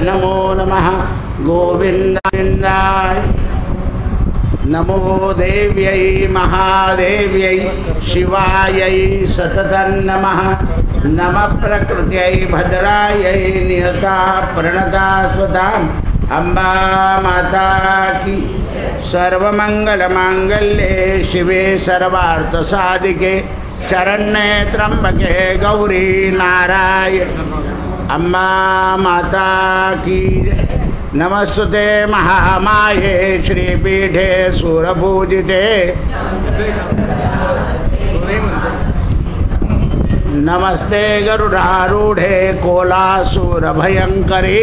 नमो नमः गोविंदाय नमो देव्यै महादेव्यै शिवायै सततं नमः नमः प्रकृत्यै भद्रायै नियता प्रणता स्वताम् अम्बा माता की सर्वमंगलमांगल्ये शिवे सर्वार्थसाधिके शरण्ये त्र्यंबके गौरी नारायण अम्बा माता की नमस्ते महामाये श्रीपीठे सुरपूजिते नमस्ते गरुडारूढ़े कोलासुरभयंकरी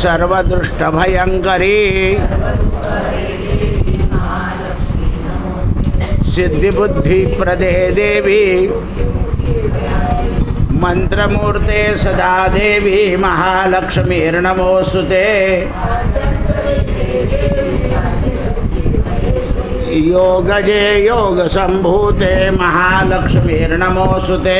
सर्वदुष्टभयंकरी सिद्धिबुद्धिप्रदे देवी मंत्रमूर्ते सदा देवी महालक्ष्मीर्नमोस्तुते योगजे योग संभूते महालक्ष्मीर्नमोस्तुते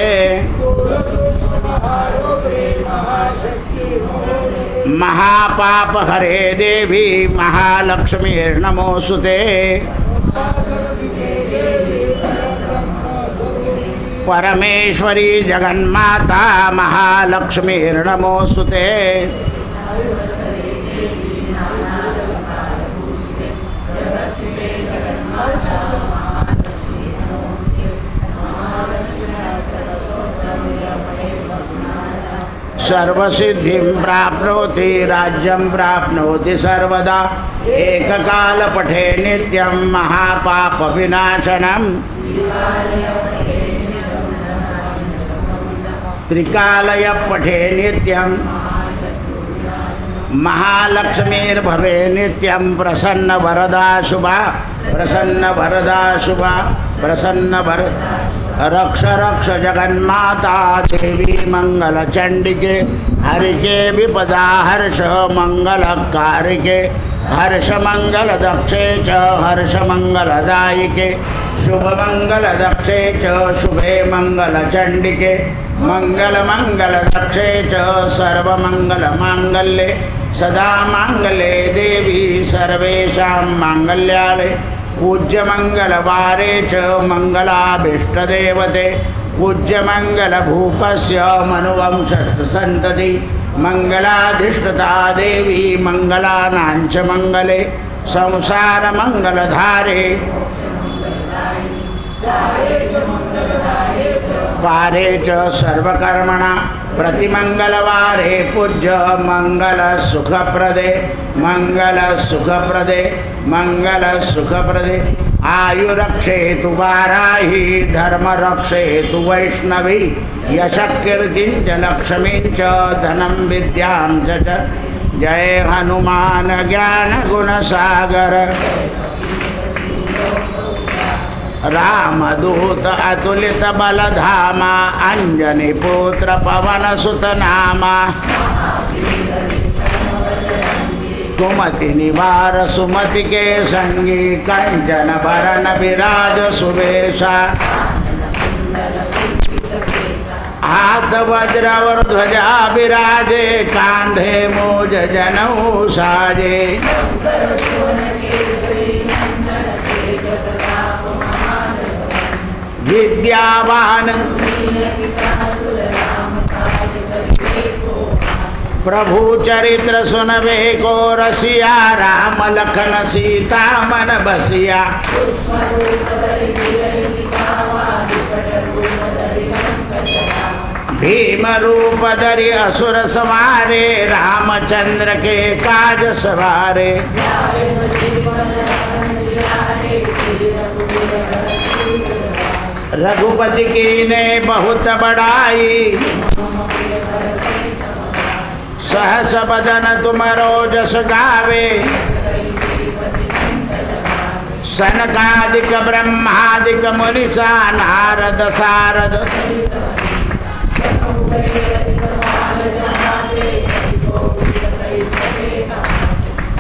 महापाप हरे देवी महालक्ष्मीर्नमोस्तुते परमेश्वरी जगन्माता महालक्ष्मीर्नमोस्तुते सर्वसिद्धिं प्राप्नोति राज्यं प्राप्नोति सर्वदा एककाल पठे नित्यं महापाप विनाशनम् त्रिकालय पठे नित्यं महालक्ष्मीर्भवे नित्यं प्रसन्न वरदा शुभा प्रसन्न वरदा शुभा प्रसन्न वर रक्ष रक्ष जगन्माता देवी मंगल चंडिके हरिके विपदा हर्ष मंगल कारिके हर्ष मंगल दक्षे च हर्ष मंगल दायिके शुभ मंगल दक्षे च शुभे मंगल चंडिके मंगल मंगल दक्षे च सर्व मंगल मांगल्ये सदा मांगल्ये देवी सर्वेषां मांगल्याले पूज्य मंगलवारे च मंगलाभीष्टदेवते पूज्य मंगल भूपस्य मनुवंशस्य संतति मंगलाधिष्ठता देवी मंगलानांच मंगले संसार मंगलधारे पारे च सर्वकर्मणा प्रतिमंगलवारे पूज्य मंगल सुखप्रदे मंगल सुखप्रदे मंगल सुखप्रदे आयुरक्षेतु वाराही धर्म रक्षेतु वैष्णवी यशकीर्तिं च लक्ष्मीं च धनं विद्यां च जय हनुमान ज्ञान गुण सागर रामदूत अतुलित बलधामा अंजनी पुत्र पवन सुत नामा कुमति निवार सुमति के संगी कंचन भरण विराज सुवेशा हाथ वज्र और ध्वजा विराजे कांधे मूज जनऊ साजे विद्यावान प्रभु चरित्र सुनवे को रसिया राम लखन सीता मन बसिया भीम रूप धरि असुर संहारे रामचंद्र के काज सवारे रघुपति की ने बहुत बड़ाई सहस बदन तुमरो जस गावे सनकादिक ब्रह्मादिक मुनिसा नारद सारद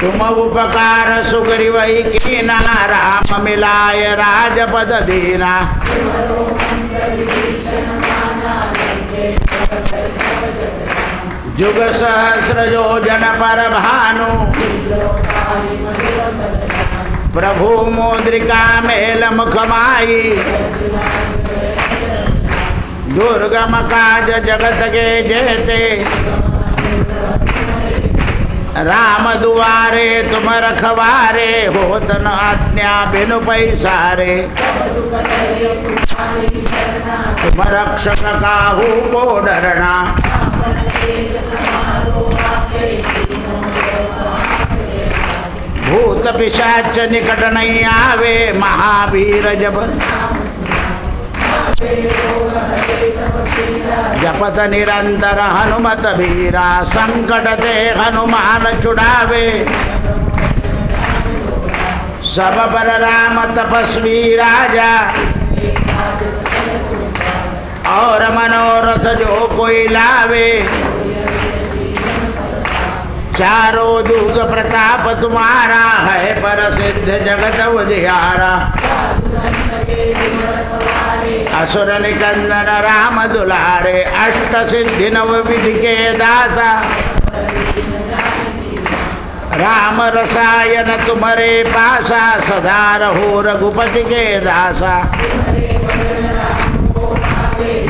तुम उपकार सुग्रीव कीना राम मिलाय राजपद दीना जुग सहस्र योजन पर भानु प्रभु मुद्रिका मेल मुखमाई दुर्गम काज जगत के जेते राम दुआरे तुम रखवारे होत न आज्ञा बिनु पैसारे तुम रक्षक काहू को डरना भूत पिशाच निकट नहीं आवे महावीर जब जपत निरंतर हनुमत बीरा संकट ते हनुमान छुड़ावे सब पर राम तपस्वी राजा और मनोरथ जो कोई लावे चारों युग प्रताप तुम्हारा है प्रसिद्ध जगत उजियारा असुर निकंदन राम दुलारे अष्ट सिद्धि नव विधि के दाता राम रसायन तुम्हारे पासा सदा रहो रघुपति के दासा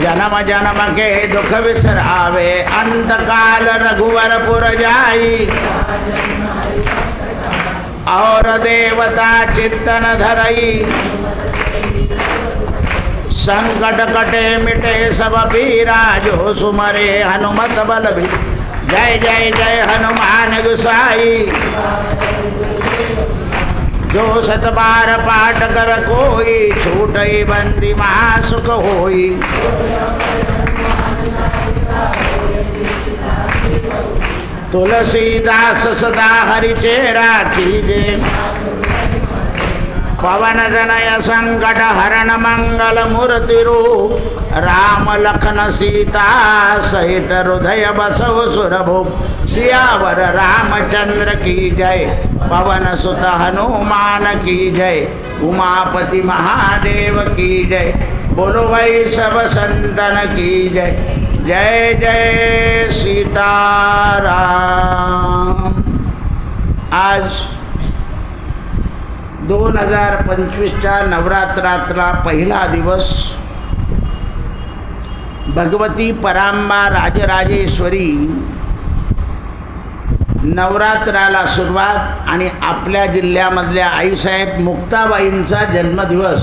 जन्म जन्म के दुख विसरावे अंत काल रघुवर पुर जाई और देवता चित्तन धरई संकट कटे मिटे सब पीरा जो सुमरे हनुमत बल भी जय जय जय हनुमान गुसाई जो सत बार पाठ कर कोई छूटई बंदी महासुख होई तुलसीदास सदा हरि चेरा कीजे पवन जनय संकट हरण मंगल मूर्ति रूप राम लखन सीता सहित हृदय बसव सुरभुप सियावर रामचंद्र की जय पवन सुत हनुमान की जय उमापति महादेव की जय बोलो भाई सब संतन की जय जय जय सीताराम। आज 2025च्या नवरात्रातला पहिला दिवस भगवती परांबा राजराजेश्वरी नवरात्राला सुरुवात आणि आपल्या जिल्ह्यामधल्या आईसाहेब मुक्ताबाईंचा जन्मदिवस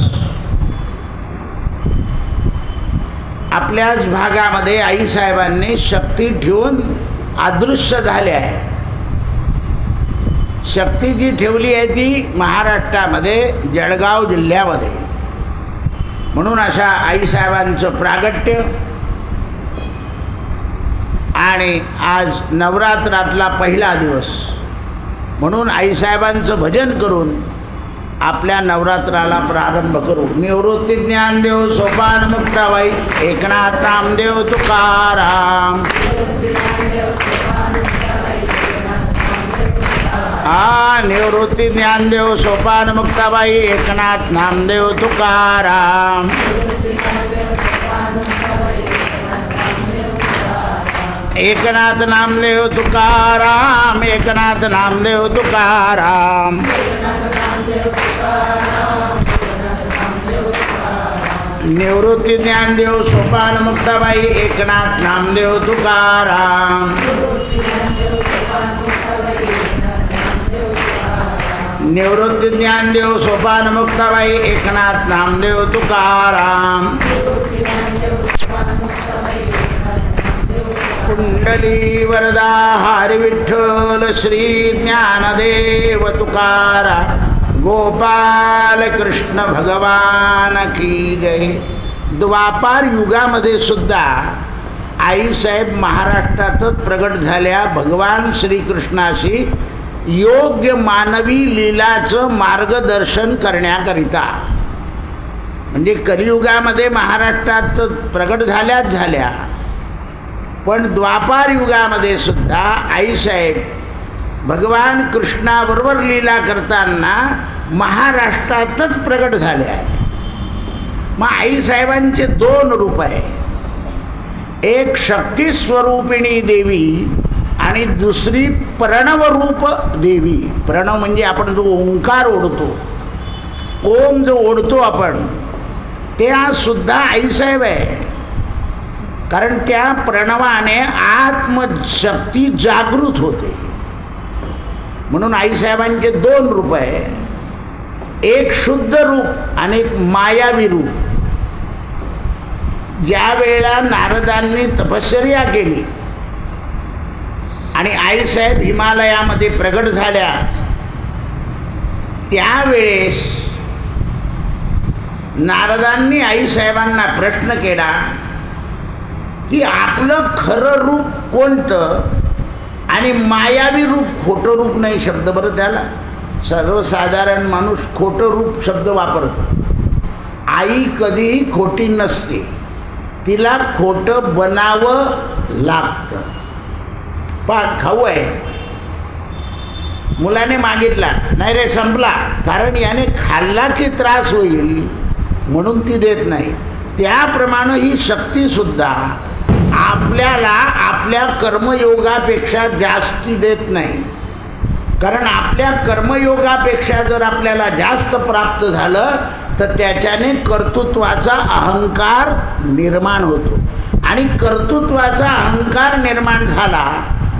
आपल्याच भागामध्ये आईसाहेबांनी शक्ती ठेवून अदृश्य झाले आहे। शक्ती जी ठेवली आहे ती महाराष्ट्रामध्ये जळगाव जिल्ह्यामध्ये, म्हणून अशा आईसाहेबांचं प्रागट्य आणि आज नवरात्रातला पहिला दिवस म्हणून आईसाहेबांचं भजन करून आपल्या नवरात्राला प्रारंभ करू। निवृत्ती ज्ञानदेव सोपान मुक्ताबाई एकनाथ नामदेव तुकाराम निवृत्ती ज्ञानदेव सोपान मुक्ताबाई एकनाथ नामदेव तुकाराम एकनाथ नामदेव तुकाराम एकनाथ नामदेव तुकाराम निवृत्ती ज्ञानदेव सोपान मुक्ताबाई एकनाथ नामदेव तुकाराम निवृत्ती ज्ञानदेव सोपान मुक्ताबाई एकनाथ नामदेव तुकाराम कुंडली वरदा हरि विठ्ठल श्री ज्ञानदेव तुकाराम गोपाल कृष्ण भगवान की जय। द्वापार युगामध्ये सुद्धा आईसाहेब महाराष्ट्रातच प्रगट झाल्या भगवान श्रीकृष्णाशी योग्य मानवी लीलाचं मार्गदर्शन करण्याकरिता। म्हणजे कलियुगामध्ये महाराष्ट्रात प्रगट झाल्या, पण द्वापार युगामध्ये सुद्धा आईसाहेब भगवान कृष्णाबरोबर लीला करताना महाराष्ट्रातच प्रगट झाले आहे। मग आईसाहेबांचे दोन रूप आहे, एक शक्ती स्वरूपिणी देवी आणि दुसरी प्रणवरूप देवी. प्रणव म्हणजे आपण जो ओंकार ओढतो, ओम जो ओढतो आपण, त्या सुद्धा आईसाहेब आहे. कारण त्या प्रणवाने आत्मशक्ती जागृत होते. म्हणून आईसाहेबांचे 2 रूप आहे, एक शुद्ध रूप आणि एक मायावी रूप. ज्या वेळेला नारदांनी तपश्चर्या केली आणि आईसाहेब हिमालयामध्ये प्रगट झाल्या, त्यावेळेस नारदांनी आईसाहेबांना प्रश्न केला की आपलं खरं रूप कोणतं आणि मायावी रूप खोटं रूप नाही शब्द बरं. त्याला सर्वसाधारण माणूस खोटं रूप शब्द वापरतो. आई कधीही खोटी नसते, तिला खोटं बनावं लागतं. खाऊ आहे, मुलाने मागितला, नाही रे संपला, कारण याने खाल्ला की त्रास होईल म्हणून ती देत नाही. त्याप्रमाणे ही शक्तीसुद्धा आपल्याला आपल्या कर्मयोगापेक्षा जास्ती देत नाही. कारण आपल्या कर्मयोगापेक्षा जर आपल्याला जास्त प्राप्त झालं तर त्याच्याने कर्तृत्वाचा अहंकार निर्माण होतो. आणि कर्तृत्वाचा अहंकार निर्माण झाला,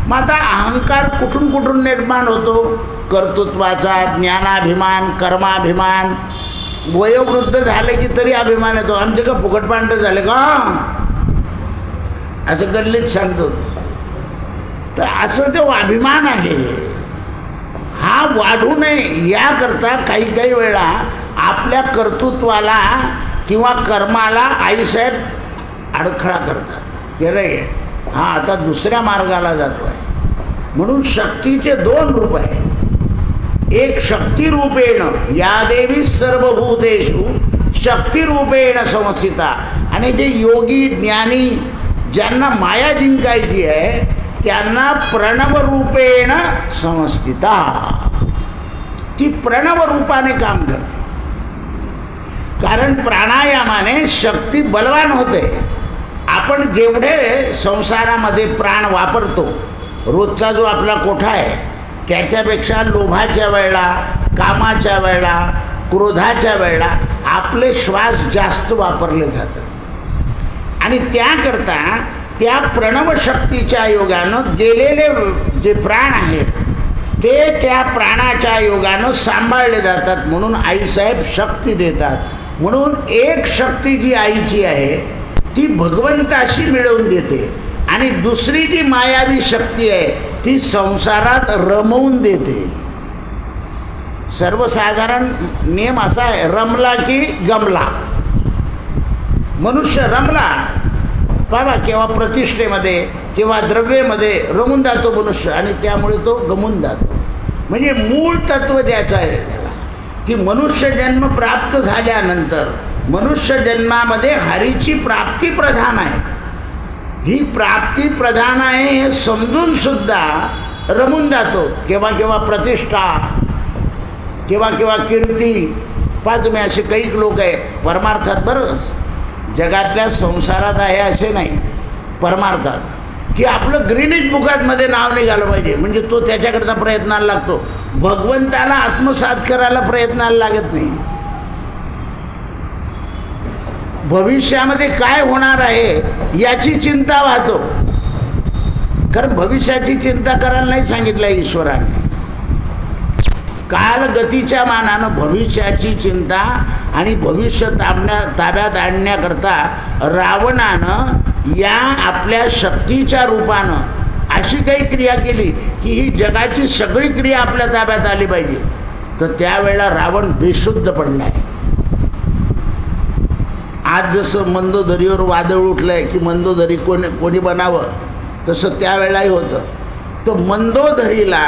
मग आता अहंकार कुठून कुठून निर्माण होतो? कर्तृत्वाचा, ज्ञानाभिमान, कर्माभिमान. वयोवृद्ध झाले की तरी अभिमान येतो. आमचे का फुकटपांड झाले का असं गल्लीत सांगतो. तर असं जो अभिमान आहे हा वाढू नये याकरता काही काही वेळा आपल्या कर्तृत्वाला किंवा कर्माला आईसाहेब अडथळा करतात की रे हा आता दुसऱ्या मार्गाला जातो आहे. म्हणून शक्तीचे 2 रूप आहे. एक शक्तिरूपेण या देवी सर्वभूतेषु शक्तिरूपेण संस्थिता. आणि जे योगी ज्ञानी ज्यांना माया जिंकायची आहे त्यांना प्रणवरूपेण संस्थिता. ती प्रणवरूपाने काम करते. कारण प्राणायामाने शक्ती बलवान होते. आपण जेवढे संसारामध्ये प्राण वापरतो, रोजचा जो आपला कोठा आहे त्याच्यापेक्षा लोभाच्या वेळेला, कामाच्या वेळेला, क्रोधाच्या वेळेला आपले श्वास जास्त वापरले जातात. आणि त्याकरता त्या प्रणवशक्तीच्या योगानं गेलेले जे प्राण आहेत ते त्या प्राणाच्या योगानं सांभाळले जातात. म्हणून आईसाहेब शक्ती देतात. म्हणून एक शक्ती जी आईची आहे ती भगवंताशी मिळवून देते आणि दुसरी जी मायावी शक्ती आहे ती संसारात रमवून देते. सर्वसाधारण नियम असा आहे, रमला की गमला. मनुष्य रमला बाबा केव्हा प्रतिष्ठेमध्ये किंवा द्रव्येमध्ये रमून जातो मनुष्य आणि त्यामुळे तो गमून जातो. म्हणजे मूळ तत्व द्यायचं आहे त्याला की मनुष्य जन्म प्राप्त झाल्यानंतर मनुष्य जन्मामध्ये हरीची प्राप्ती प्रधान आहे. ही प्राप्ती प्रधान आहे हे समजून सुद्धा रमून जातो. केव्हा केव्हा प्रतिष्ठा, केव्हा केव्हा कीर्ती. पहा तुम्ही असे काही लोक आहे परमार्थात, बरं जगातल्या संसारात आहे असे नाही, परमार्थात की आपलं ग्रीनिज बुकातमध्ये नाव निघालं पाहिजे म्हणजे तो त्याच्याकरता प्रयत्नाला लागतो. भगवंताला आत्मसात करायला प्रयत्नाला लागत नाही. भविष्यामध्ये काय होणार आहे याची चिंता वाहतो. कारण भविष्याची चिंता करायला नाही सांगितलं ईश्वराने. कालगतीच्या मानानं भविष्याची चिंता आणि भविष्य ताब्यात आणण्याकरता रावणानं या आपल्या शक्तीच्या रूपानं अशी काही क्रिया केली की ही जगाची सगळी क्रिया आपल्या ताब्यात आली पाहिजे. तर त्यावेळेला रावण बेशुद्ध पडला आहे. आज जसं मंदोदरीवर वादळ उठलं आहे की मंदोदरी कोणी बनावं, तसं त्यावेळेलाही होतं. तर मंदोदरीला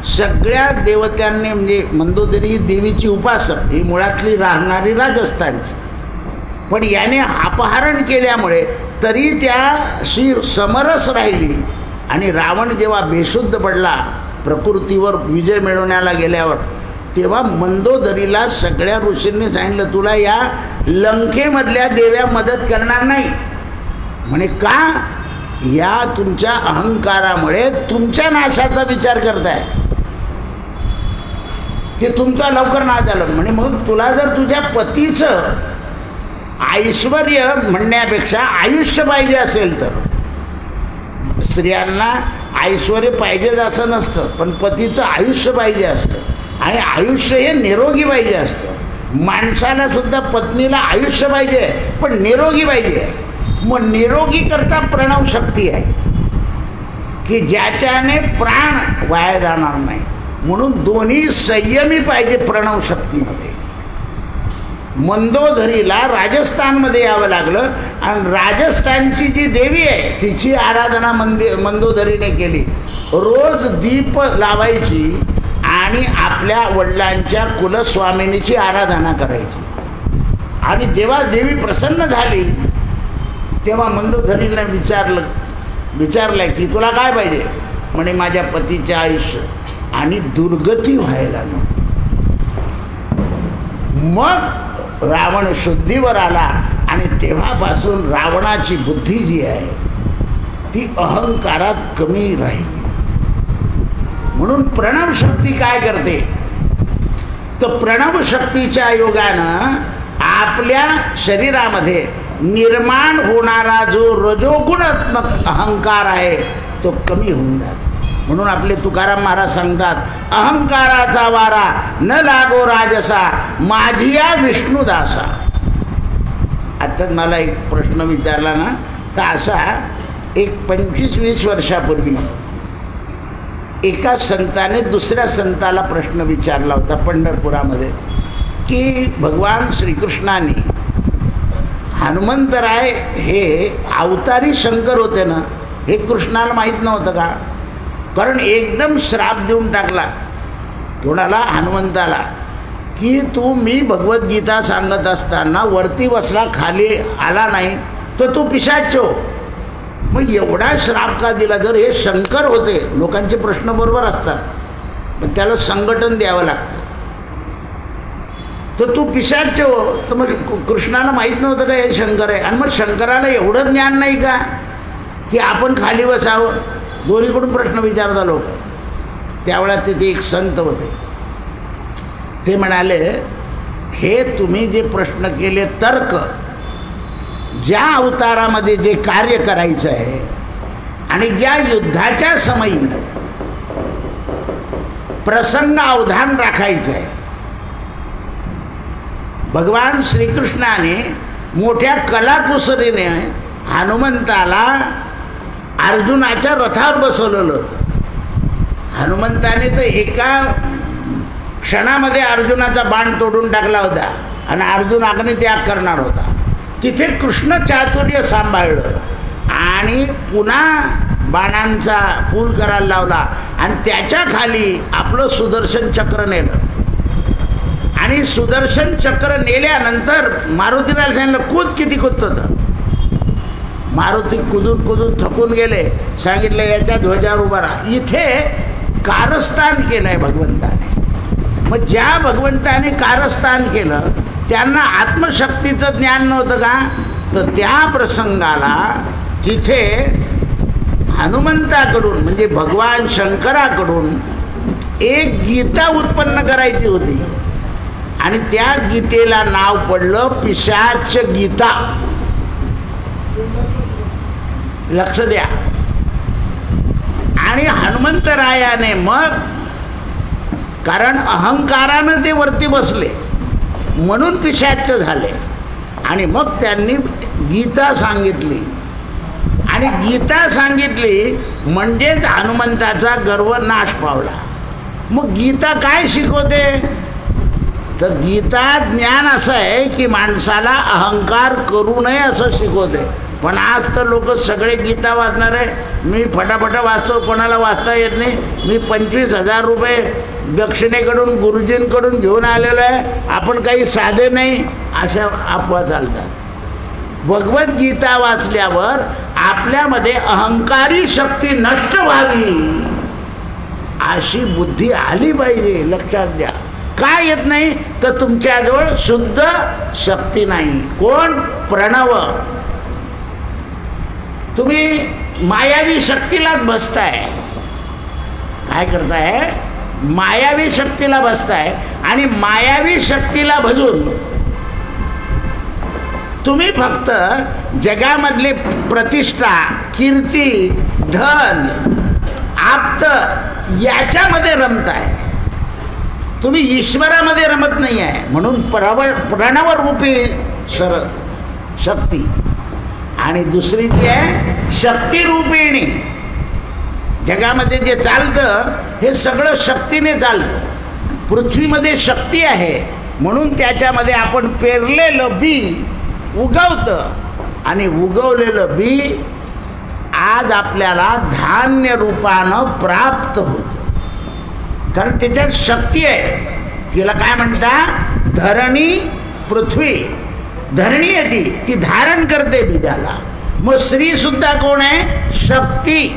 सगळ्या देवतांनी म्हणजे मंदोदरी देवीची उपासक ही मुळातली राहणारी राजस्थानची, पण याने अपहरण केल्यामुळे तरी त्याशी समरस राहिली. आणि रावण जेव्हा बेशुद्ध पडला प्रकृतीवर विजय मिळवण्याला गेल्यावर, तेव्हा मंदोदरीला सगळ्या ऋषींनी सांगितलं तुला या लंकेमधल्या देव्या मदत करणार नाही. म्हणे का? या तुमच्या अहंकारामुळे तुमच्या नाशाचा विचार करताय की तुमचा लवकर नाश झाला. म्हणे मग तुला जर तुझ्या पतीचं ऐश्वर म्हणण्यापेक्षा आयुष्य पाहिजे असेल तर, स्त्रियांना ऐश्वर पाहिजेच असं नसतं, पण पतीचं आयुष्य पाहिजे असतं आणि आयुष्य हे निरोगी पाहिजे असतं. माणसाला सुद्धा पत्नीला आयुष्य पाहिजे पण निरोगी पाहिजे. मग निरोगी करता प्रणव शक्ती आहे की ज्याच्याने प्राण वाया जाणार नाही. म्हणून दोन्ही संयमी पाहिजे प्रणव शक्तीमध्ये. मंदोदरीला राजस्थानमध्ये यावं लागलं आणि राजस्थानची जी देवी आहे तिची आराधना मंदोदरीने केली. रोज दीप लावायची आणि आपल्या वडिलांच्या कुलस्वामिनीची आराधना करायची. आणि जेव्हा देवी प्रसन्न झाली तेव्हा मंदोदरीला विचारलं की तुला काय पाहिजे? म्हणे माझ्या पतीचे आयुष्य आणि दुर्गती व्हायला नको. मग रावण शुद्धीवर आला आणि तेव्हापासून रावणाची बुद्धी जी आहे ती अहंकारात कमी राहिली. म्हणून प्रणव शक्ती काय करते तर प्रणव शक्तीच्या योगानं आपल्या शरीरामध्ये निर्माण होणारा जो रजोगुणात्मक अहंकार आहे तो कमी होऊन जातो. म्हणून आपले तुकाराम महाराज सांगतात, अहंकाराचा वारा न लागो राजसा माझिया विष्णुदासा. आता मला एक प्रश्न विचारला ना, तर असा एक 25-20 वर्षापूर्वी एका संताने दुसऱ्या संताला प्रश्न विचारला होता पंढरपुरामध्ये की भगवान श्रीकृष्णाने हनुमंतराय हे अवतारी शंकर होते ना, हे कृष्णाला माहीत नव्हतं का? कारण एकदम श्राप देऊन टाकला कोणाला? हनुमंताला, की तू मी भगवद्गीता सांगत असताना वरती बसला, खाली आला नाही तर तू पिशाच हो. मग एवढा श्राप का दिला? जर हे शंकर होते, लोकांचे प्रश्न बरोबर असतात पण त्याला संघटन द्यावं लागतं, तर तू पिशाच हो. तर मग कृष्णाला माहीत नव्हतं का हे शंकर आहे? आणि मग शंकराला एवढं ज्ञान नाही का की आपण खाली बसावं? दोन्हीकडून प्रश्न विचारता लोक. त्यावेळा तिथे एक संत होते, ते म्हणाले हे तुम्ही जे प्रश्न केले तर्क, ज्या अवतारामध्ये जे कार्य करायचं आहे आणि ज्या युद्धाच्या समयी प्रसंग अवधान राखायचं आहे, भगवान श्रीकृष्णाने मोठ्या कलाकुसरीने हनुमंताला अर्जुनाच्या रथावर बसवलेलं होतं. हनुमंताने तर एका क्षणामध्ये अर्जुनाचा बाण तोडून टाकला होता आणि अर्जुन अग्नित्याग करणार होता. तिथे कृष्ण चातुर्य सांभाळलं आणि पुन्हा बाणांचा पूल करायला लावला आणि त्याच्या खाली आपलं सुदर्शन चक्र नेलं. आणि सुदर्शन चक्र नेल्यानंतर मारुतीला सांगितलं कूद. किती कुदत होतं? मारुती कुदून कुदून थकून गेले. सांगितलं याच्या ध्वजावर उभा राहा. इथे कारस्थान केलं आहे भगवंताने. मग ज्या भगवंताने कारस्थान केलं त्यांना आत्मशक्तीचं ज्ञान नव्हतं का? तर त्या प्रसंगाला तिथे हनुमंताकडून म्हणजे भगवान शंकराकडून एक गीता उत्पन्न करायची होती आणि त्या गीतेला नाव पडलं पिशाच गीता. लक्ष द्या. आणि हनुमंतरायाने मग, कारण अहंकारानं ते वरती बसले म्हणून पिशाच झाले, आणि मग त्यांनी गीता सांगितली. आणि गीता सांगितली म्हणजेच हनुमंताचा गर्व नाश पावला. मग गीता काय शिकवते? तर गीता ज्ञान असं आहे की माणसाला अहंकार करू नये असं शिकवते. पण आज तर लोक सगळे गीता वाचणार आहे. मी फटाफट वाचतो, कोणाला वाचता येत नाही. मी 25,000 रुपये दक्षिणेकडून गुरुजींकडून घेऊन आलेलो आहे, आपण काही साधे नाही, अशा अफवा चालतात. भगवद्गीता वाचल्यावर आपल्यामध्ये अहंकारी शक्ती नष्ट व्हावी अशी बुद्धी आली पाहिजे. लक्षात द्या. काय येत नाही तर तुमच्याजवळ शुद्ध शक्ती नाही. कोण? प्रणव. तुम्ही मायावी शक्तीलाच बसताय. काय करताय? मायावी शक्तीला बसताय आणि मायावी शक्तीला भजून तुम्ही फक्त जगामधली प्रतिष्ठा, कीर्ती, धन, आप्त याच्यामध्ये रमताय. तुम्ही ईश्वरामध्ये रमत नाही आहे. म्हणून प्रणवरूपी शक्ती आणि दुसरी ती आहे शक्तिरूपिणी. जगामध्ये जे चालतं हे सगळं शक्तीने चालतं. पृथ्वीमध्ये शक्ती आहे म्हणून त्याच्यामध्ये आपण पेरलेलं बी उगवतं आणि उगवलेलं बी आज आपल्याला धान्य रूपानं प्राप्त होतं. कारण त्याच्यात शक्ती आहे. तिला काय म्हणता? धरणी पृथ्वी. धरणी आहे ती धारण करते बीजाला. मग स्त्री सुद्धा कोण आहे? शक्ती.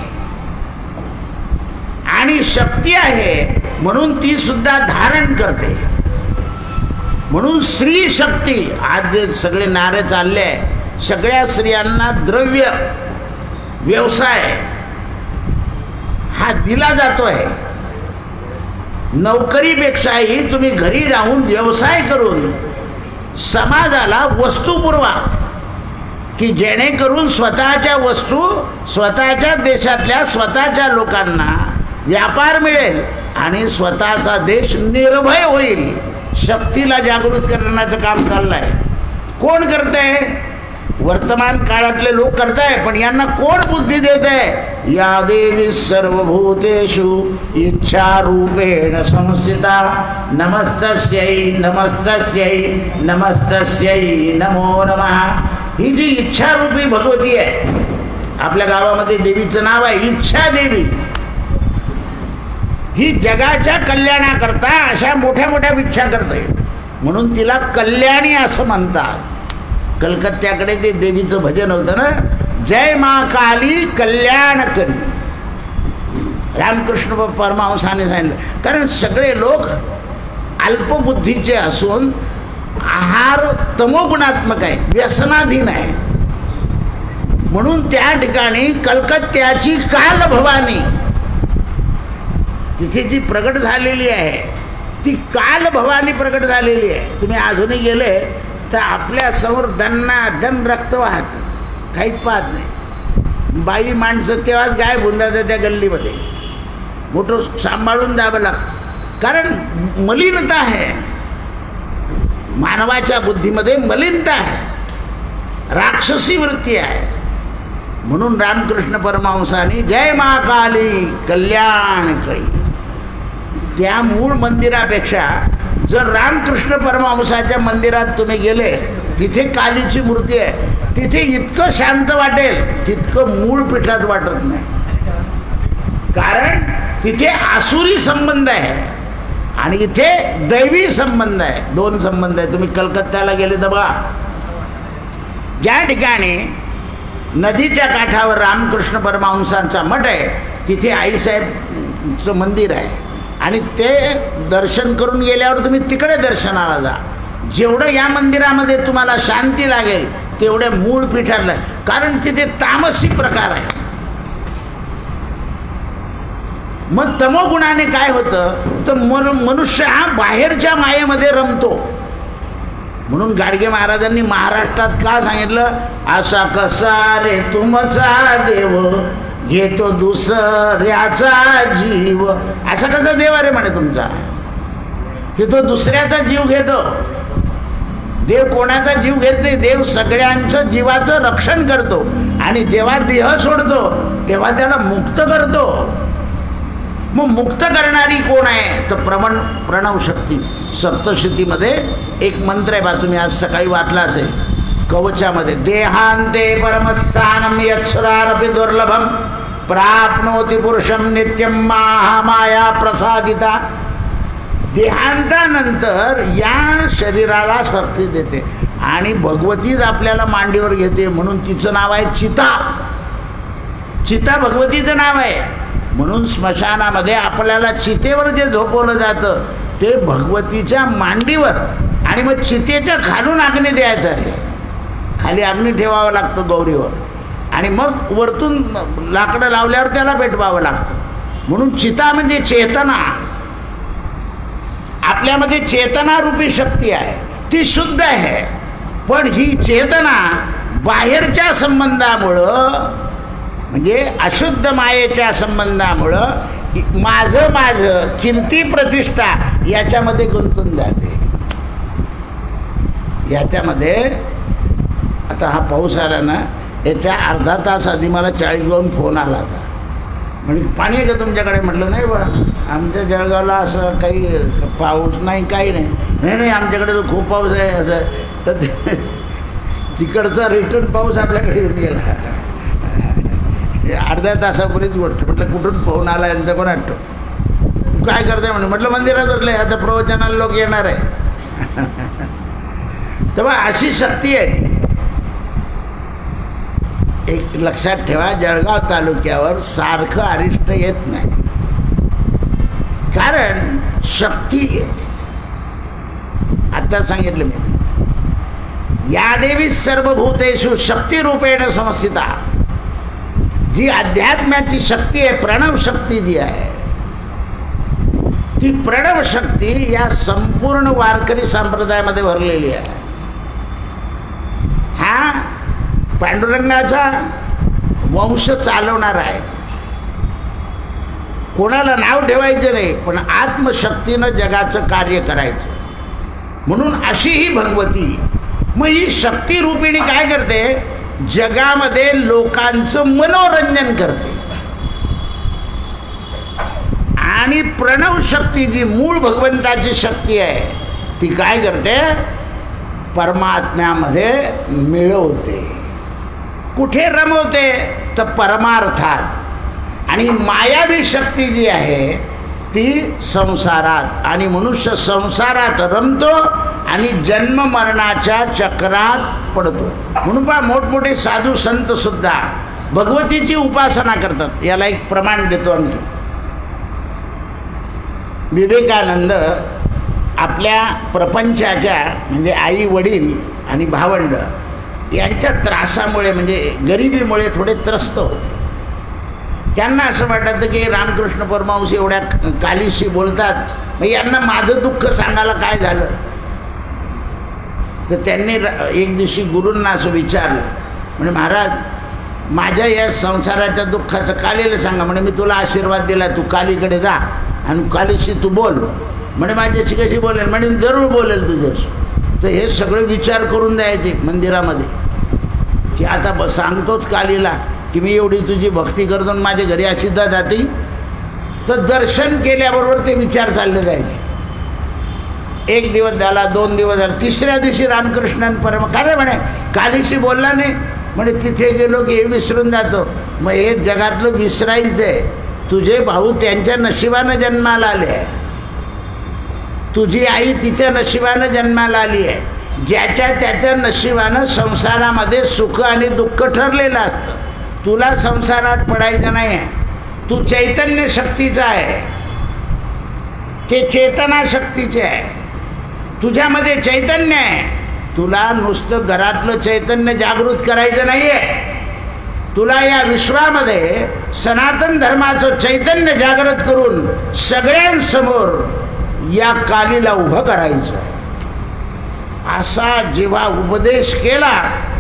आणि शक्ती आहे म्हणून ती सुद्धा धारण करते. म्हणून स्त्री शक्ती. आज जे सगळे नारे चालले आहे, सगळ्या स्त्रियांना द्रव्य व्यवसाय हा दिला जातोय. नोकरीपेक्षाही तुम्ही घरी राहून व्यवसाय करून समाजाला वस्तू पुरवा, की जेणेकरून स्वतःच्या वस्तू स्वतःच्या देशातल्या स्वतःच्या लोकांना व्यापार मिळेल आणि स्वतःचा देश निर्भय होईल. शक्तीला जागृत करण्याचं काम चाललं आहे. कोण करत आहे? वर्तमान काळातले लोक करत आहे. पण यांना कोण बुद्धी देत आहे? या देवी सर्वभूतेषु इच्छारूपेण संस्थिता नमस्तस्यै नमस्तस्यै नमस्तस्यै नमो नमः. ही जी इच्छारूपी भगवती आहे, आपल्या गावामध्ये देवीचं नाव आहे इच्छा देवी. ही जगाच्या कल्याणाकरता अशा मोठ्या मोठ्या इच्छा करते म्हणून तिला कल्याणी असं म्हणतात. कलकत्त्याकडे ते देवीचं भजन होतं ना, जय मा काली कल्याण करी. रामकृष्ण परमहंसाने सांगितलं. कारण सगळे लोक अल्पबुद्धीचे असून आहार तमोगुणात्मक आहे, व्यसनाधीन आहे. म्हणून त्या ठिकाणी कलकत्त्याची काल भवानी तिथे जी प्रगट झालेली आहे ती काल भवानी प्रगट झालेली आहे. तुम्ही अजूनही गेले तर आपल्या समोर दन रक्त वाहत, काहीच पाहत नाही. बाई माणसं तेव्हाच गायब होऊन जातं त्या गल्लीमध्ये. मोठं सांभाळून जावं लागतं. कारण मलिनता आहे, मानवाच्या बुद्धीमध्ये मलिनता आहे, राक्षसी वृत्ती आहे. म्हणून रामकृष्ण परमहंसानी जय महाकाली कल्याण करी. त्या मूळ मंदिरापेक्षा जर रामकृष्ण परमहंसाच्या मंदिरात तुम्ही गेले, तिथे कालीची मूर्ती आहे, तिथे इतकं शांत वाटेल तितकं मूळ पीठात वाटत नाही. कारण तिथे आसुरी संबंध आहे आणि इथे दैवी संबंध आहे. दोन संबंध आहे. तुम्ही कलकत्त्याला गेले तर बघा, ज्या ठिकाणी नदीच्या काठावर रामकृष्ण परमहंसांचा मठ आहे तिथे आईसाहेबचं मंदिर आहे. आणि ते दर्शन करून गेल्यावर तुम्ही तिकडे दर्शनाला जा. जेवढं या मंदिरामध्ये तुम्हाला शांती लागेल तेवढ्या मूळ पीठाला, कारण तिथे तामसी प्रकार आहे. मग तमोगुणाने काय होतं तर मनुष्य हा बाहेरच्या मायेमध्ये रमतो. म्हणून गाडगे महाराजांनी महाराष्ट्रात का सांगितलं, असा कसा रे तुमचा देव घेतो दुसऱ्याचा जीव. असा कसा देव रे म्हणे तुमचा, की तो दुसऱ्याचा जीव घेतो. देव कोणाचा जीव घेत नाही. देव सगळ्यांचं जीवाचं रक्षण करतो आणि जेव्हा देह सोडतो तेव्हा त्याला मुक्त करतो. मग मुक्त करणारी कोण आहे तर प्रणव शक्ती. सप्तशतीमध्ये एक मंत्र आहे बा, तुम्ही आज सकाळी वाचला असेल कवचामध्ये, देहांते परमस्थानम यत्सुरारपि दुर्लभम प्राप्नोति पुरुषम नित्यम महामाया प्रसादिता. देहांतानंतर या शरीराला शक्ती देते आणि भगवतीच आपल्याला मांडीवर घेते. म्हणून तिचं नाव आहे चिता. चिता भगवतीचं नाव आहे. म्हणून स्मशानामध्ये आपल्याला चितेवर जे झोपवलं जातं ते भगवतीच्या मांडीवर. आणि मग चितेच्या खालून अग्नी द्यायचं आहे. खाली अग्नी ठेवावा लागतो गौरीवर आणि मग वरतून लाकडं लावल्यावर त्याला पेटवावं लागतं. म्हणून चिता म्हणजे चेतना. आपल्यामध्ये चेतनारूपी शक्ती आहे, ती शुद्ध आहे. पण ही चेतना बाहेरच्या संबंधामुळं म्हणजे अशुद्ध मायेच्या संबंधामुळं माझं कीर्ती प्रतिष्ठा याच्यामध्ये गुंतून जाते. याच्यामध्ये आता हा पाऊस आला ना, याच्या अर्धा तास आधी मला 40 फोन आला होता. म्हणजे पाणी आहे का तुमच्याकडे? म्हटलं नाही बा, आमच्या जळगावला असं काही पाऊस नाही, काही नाही. नाही आमच्याकडे तर खूप पाऊस आहे असं. तर तिकडचा रिटर्न पाऊस आपल्याकडे येऊन गेला. अर्ध्या तासापूर्वीच गोष्ट. म्हटलं कुठून फोन आला यांचा पण आठव. काय करताय म्हणे? म्हटलं मंदिरात बसले, आता प्रवचनाला लोक येणार आहे. तेव्हा अशी शक्ती आहे. एक लक्षात ठेवा, जळगाव तालुक्यावर सारखं अरिष्ट येत नाही, कारण शक्ती आहे. आता सांगितलं मी, या देवी सर्वभूतेषु शक्तिरूपेण संस्थिता. जी अध्यात्माची शक्ती आहे, प्रणव शक्ती जी आहे, ती प्रणव शक्ती या संपूर्ण वारकरी संप्रदायामध्ये भरलेली आहे. हा पांडुरंगाचा वंश चालवणार आहे. कोणाला नाव ठेवायचं नाही, पण आत्मशक्तीनं जगाचं कार्य करायचं. म्हणून अशी ही भगवती. मग ही शक्ती रूपिणी काय करते? जगामध्ये लोकांचं मनोरंजन करते. आणि प्रणव शक्ती जी मूळ भगवंताची शक्ती आहे, ती काय करते? परमात्म्यामध्ये मिळवते. कुठे रमवते? तर परमार्थात. आणि मायावी शक्ती जी आहे ती संसारात. आणि मनुष्य संसारात रमतो आणि जन्म मरणाच्या चक्रात पडतो. म्हणून पहा, मोठमोठे साधू संत सुद्धा भगवतीची उपासना करतात. याला एक प्रमाण देतो आणखी. विवेकानंद आपल्या प्रपंचाच्या म्हणजे आई वडील आणि भावंड यांच्या त्रासामुळे म्हणजे गरिबीमुळे थोडे त्रस्त होते. त्यांना असं वाटायचं की रामकृष्ण परमहंस एवढ्या कालीशी बोलतात, मग यांना माझं दुःख सांगायला काय झालं. तर त्यांनी एक दिवशी गुरूंना असं विचारलं, म्हणजे महाराज, माझ्या या संसाराच्या दुःखाचं कालीला सांगा. म्हणजे मी तुला आशीर्वाद दिला, तू कालीकडे जा आणि कालीशी तू बोल. म्हणजे माझ्याशी कशी बोलेल? म्हणजे जरूर बोलेल तुझ्याशी. तर हे सगळे विचार करून द्यायचे मंदिरामध्ये की आता सांगतोच कालीला की मी एवढी तुझी भक्ती करतो आणि माझ्या घरी अशीदा जाती. तर दर्शन केल्याबरोबर ते विचार चालले जायचे. एक दिवस झाला, 2 दिवस झाला, तिसऱ्या दिवशी रामकृष्णन परम काय म्हणे, कालीशी बोलला नाही म्हणे, तिथे गेलो की हे विसरून जातो. मग हे जगातलं विसरायचं आहे. तुझे भाऊ त्यांच्या नशिबानं जन्माला आले आहे, तुझी आई तिच्या नशिबानं जन्माला आली आहे. ज्याच्या त्याच्या नशिबानं संसारामध्ये सुख आणि दुःख ठरलेलं असतं. तुला संसारात पडायचं नाही आहे. तू चैतन्य शक्तीचा आहे, ते चेतना शक्तीचे आहे. तुझ्यामध्ये चैतन्य आहे. तुला नुसतं घरातलं चैतन्य जागृत करायचं नाही आहे. तुला या विश्वामध्ये सनातन धर्माचं चैतन्य जागृत करून सगळ्यांसमोर या कालीला उभं करायचं आहे. असा जेव्हा उपदेश केला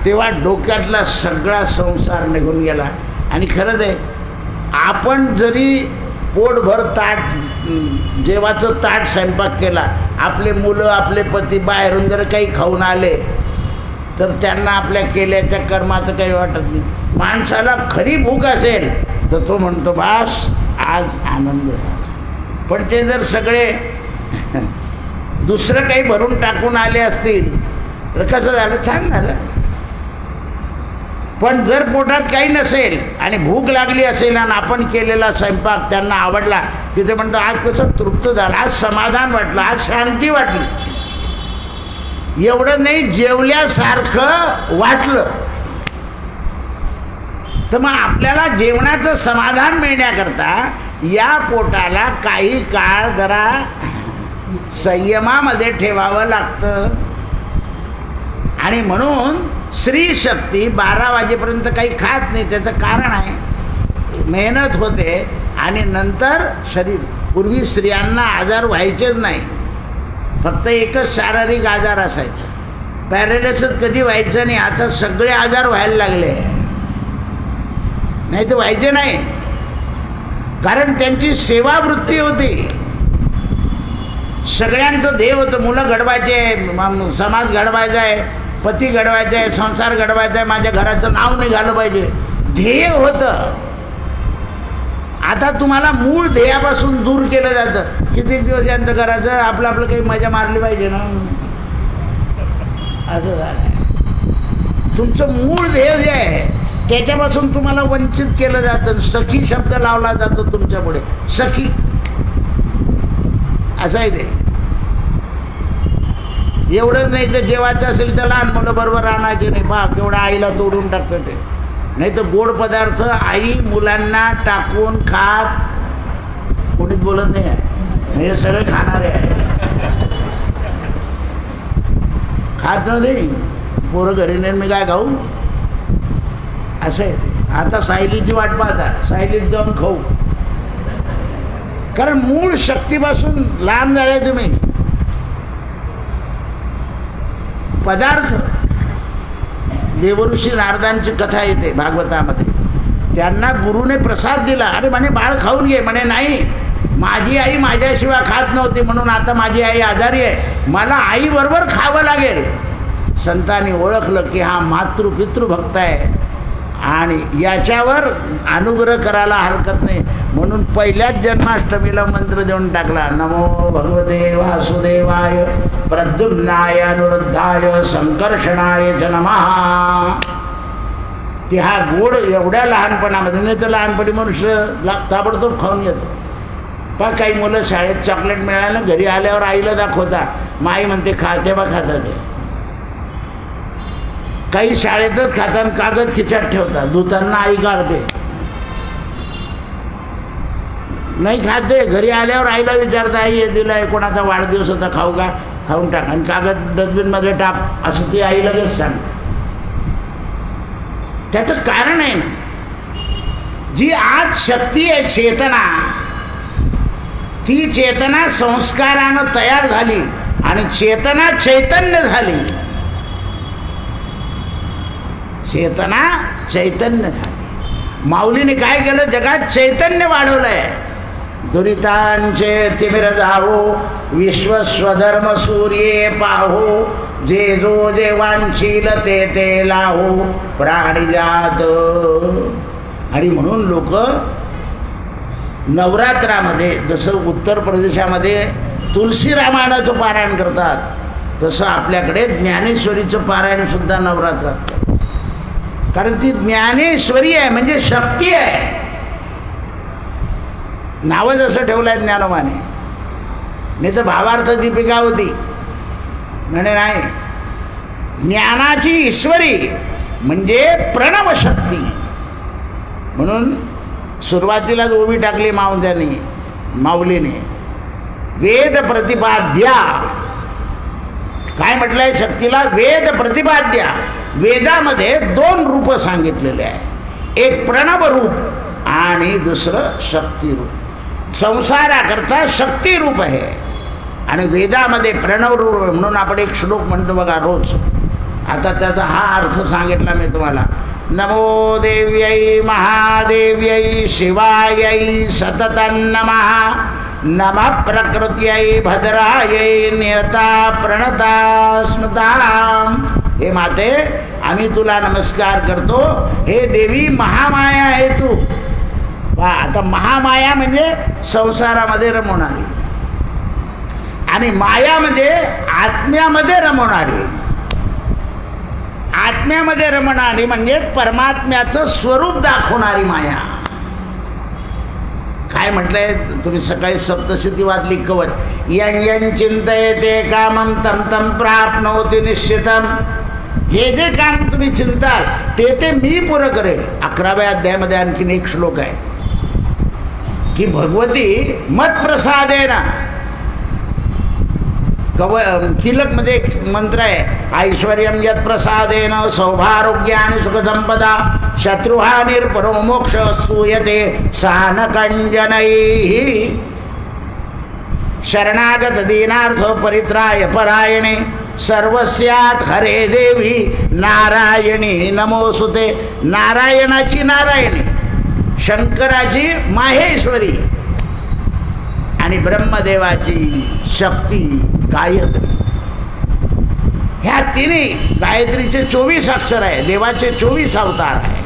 तेव्हा डोक्यातला सगळा संसार निघून गेला. आणि खरंच आहे, आपण जरी पोटभर ताट जेवाचं ताट स्वयंपाक केला, आपले मुलं आपले पती बाहेरून जर काही खाऊन आले तर त्यांना आपल्या केल्याच्या कर्माचं काही वाटत नाही. माणसाला खरी भूक असेल तर तो म्हणतो बास आज आनंद झाला. पण ते जर सगळे दुसरं काही भरून टाकून आले असतील तर कसं झालं? छान झालं. पण जर पोटात काही नसेल आणि भूक लागली असेल आणि आपण केलेला स्वयंपाक त्यांना आवडला की ते म्हणतो आज कसं तृप्त झालं, आज समाधान वाटलं, आज शांती वाटली. एवढं नाही, जेवल्यासारखं वाटलं. तर मग आपल्याला जेवणाचं समाधान मिळण्याकरता या पोटाला काही काळ जरा संयमामध्ये ठेवावं लागतं. आणि म्हणून स्त्री शक्ती 12 वाजेपर्यंत काही खात नाही. त्याचं कारण आहे मेहनत होते आणि नंतर शरीर. पूर्वी स्त्रियांना आजार व्हायचेच नाही, फक्त एकच शारीरिक आजार असायचा. पॅरालिसिस कधी व्हायचं नाही. आता सगळे आजार व्हायला लागले, नाही तर व्हायचे नाही. कारण त्यांची सेवावृत्ती होती. सगळ्यांचं ध्येय होतं, मुलं घडवायचे, समाज घडवायचा आहे, पती घडवायचा आहे, संसार घडवायचा आहे, माझ्या घराचं नाव निघालं पाहिजे, ध्येय होतं. आता तुम्हाला मूळ ध्येयापासून दूर केलं जातं. किती दिवस यांचं करायचं, आपलं आपलं काही मजा मारली पाहिजे ना, असं झालं. तुमचं मूळ ध्येय जे आहे त्याच्यापासून तुम्हाला वंचित केलं जातं. सखी शब्द लावला जातो तुमच्यापुढे, सखी असं आहे ते. एवढंच नाही तर जेवायचं असेल तर लहान मुलं बरोबर आणायचे नाही. पहा केवढा आईला तोडून टाकतं ते. नाही तर गोड पदार्थ आई मुलांना टाकून खात, कोणीच बोलत नाही आहे, हे सगळे खाणारे आहे. खात नव्हते पोरं घरी नाही, मी काय खाऊ असं आहे ते. आता सायलीची वाट पाहता, सायलीत जाऊन खाऊ. कारण मूळ शक्तीपासून लांब झाले तुम्ही. पदार्थ, देवऋषी नारदांची कथा येते भागवतामध्ये. त्यांना गुरुने प्रसाद दिला. अरे म्हणे बाळ खाऊन घे. म्हणे नाही, माझी आई माझ्याशिवाय खात नव्हती, म्हणून आता माझी आई आजारी आहे, मला आईबरोबर खावं लागेल. संतांनी ओळखलं की हा मातृपितृभक्त आहे आणि याच्यावर अनुग्रह करायला हरकत नाही, म्हणून पहिल्याच जन्माष्टमीला मंत्र देऊन टाकला, नमो भगवते वासुदेवाय प्रद्युम्नाय अनुरुद्धाय संकर्षणाय च नमः. ती हा गोड एवढ्या लहानपणामध्ये, नाही तर लहानपणी मनुष्य ताबडतोब खाऊन येतो. पण काही मुलं शाळेत चॉकलेट मिळालं, घरी आल्यावर आईला दाखवता, माई म्हणते खा, तेव्हा खातात ते. काही शाळेतच खाताना कागद खिचात ठेवतात, धुताना आई काढते, नाही खाते. घरी आल्यावर आईला विचारता, आई हे दिलं आहे, कोणाचा वाढदिवस होता, खाऊ का, खाऊन टाक, आणि कागद डस्टबिनमध्ये टाक, असं ती आई लगेच सांग. त्याचं कारण आहे ना, जी आज शक्ती आहे चेतना, ती चेतना संस्कारानं तयार झाली आणि चेतना चैतन्य झाली. चेतना चैतन्य झाली. माऊलीने काय केलं, जगात चैतन्य वाढवलंय. दुरितांचे तिमिर जावो, विश्वस्वधर्म सूर्ये पाहो, जे जो जे वांछील ते ते लाहो, प्राणिजात. आणि म्हणून लोक नवरात्रामध्ये, जसं उत्तर प्रदेशामध्ये तुलसी रामायणाचं पारायण करतात, तसं आपल्याकडे ज्ञानेश्वरीचं पारायण सुद्धा नवरात्रात करतात. कारण ती ज्ञानेश्वरी आहे, म्हणजे शक्ती आहे. नावच असं ठेवलं आहे ज्ञानोबाने, नाही तर भावार्थ दीपिका होती. म्हणे नाही, ज्ञानाची ईश्वरी म्हणजे प्रणव शक्ती. म्हणून सुरुवातीलाच ओवी टाकली माऊलीने, वेद प्रतिपाद्या. काय म्हटलंय शक्तीला, वेद प्रतिपाद्या. वेदामध्ये 2 रूप सांगितलेले आहे, एक प्रणव रूप आणि दुसरं शक्ती रूप. संसाराकरता शक्ती रूप आहे आणि वेदामध्ये प्रणव रूप. म्हणून आपण एक श्लोक म्हणतो बघा रोज. आता त्याचा हा अर्थ सांगितला मी तुम्हाला. नमो देव्यै महादेव्यै शिवायै सततं नमः. नमः प्रकृत्यै भद्रायै नियता प्रणता स्मृताम्. हे माते, आम्ही तुला नमस्कार करतो. हे देवी महामाया आहे तू. आता महामाया म्हणजे संसारामध्ये रमवणारी, आणि माया म्हणजे आत्म्यामध्ये रमवणारी. आत्म्यामध्ये रमणारी म्हणजे परमात्म्याचं स्वरूप दाखवणारी माया. काय म्हटलंय तुम्ही सकाळी सप्तशती वाचली कवच, यं यं चिंतयते कामं तं तं प्राप्नोति निश्चितम. जे जे काम तुम्ही चिंताल ते मी पुरं करेल. 11व्या अध्यायामध्ये आणखीन एक श्लोक आहे की भगवती मत प्रसादेन, कीलकमध्ये एक मंत्र आहे, ऐश्वर्यं यत् प्रसादेन सौभाग्यानि सुखसंपदा शत्रुहानिर्परो मोक्ष स्तूयते सानकंजनैः शरणागत दीनार्थ परित्राय परायणे सर्वस्यात हरे देवी नारायणी नमोस्तुते. नारायणाची नारायणी, शंकराची माहेश्वरी आणि ब्रह्मदेवाची शक्ती गायत्री. ह्या तिन्ही, गायत्रीचे 24 अक्षर आहे, देवाचे 24 अवतार आहे,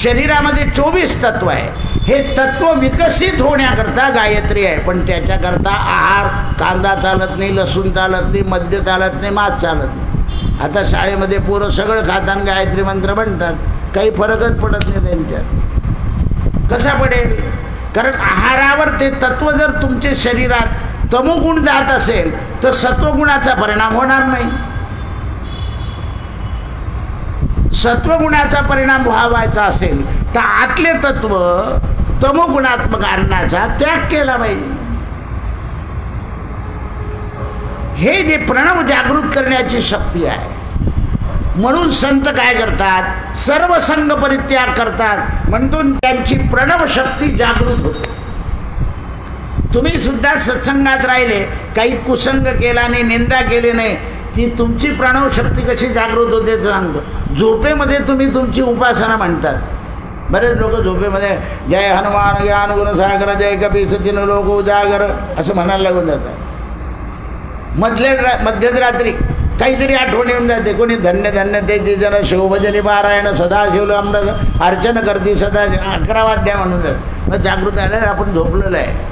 शरीरामध्ये 24 तत्व आहे. हे तत्व विकसित होण्याकरता गायत्री आहे. पण त्याच्याकरता आहार, कांदा चालत नाही, लसूण चालत नाही, मद्य चालत नाही, मांस चालत नाही. आता शाळेमध्ये पोरं सगळं खाताना गायत्री मंत्र म्हणतात, काही फरकच पडत नाही त्यांच्यात. कसा पडेल? कारण आहारावर ते तत्व जर तुमच्या शरीरात तमोगुण जात असेल तर सत्वगुणाचा परिणाम होणार नाही. सत्वगुणाचा परिणाम व्हावायचा असेल तर आतले तत्व तमोगुणात्मक अन्नाचा त्याग केला पाहिजे. हे जे प्रणव जागृत करण्याची शक्ती आहे, म्हणून संत काय करतात, सर्व संग परित्याग करतात, म्हणून त्यांची प्रणव शक्ती जागृत होते. तुम्ही सुद्धा सत्संगात राहिले, काही कुसंग केला नाही, निंदा केली नाही, की तुमची प्रणव शक्ती कशी जागृत होते सांगतो. झोपेमध्ये तुम्ही तुमची उपासना म्हणतात. बरेच लोक झोपेमध्ये जय हनुमान ज्ञान गुणसागर जय कपीस तीन लोक उजागर असं म्हणायला लागून जातात. मध्यच रात्री काहीतरी आठवण येऊन जाते. कोणी धन्य धन्य ते जन शिवभजनी पारायण सदा शिवलं अमृत अर्चन करते सदा 11 वाद्या म्हणून जात. मग जागृत आल्यावर आपण झोपलेलं आहे.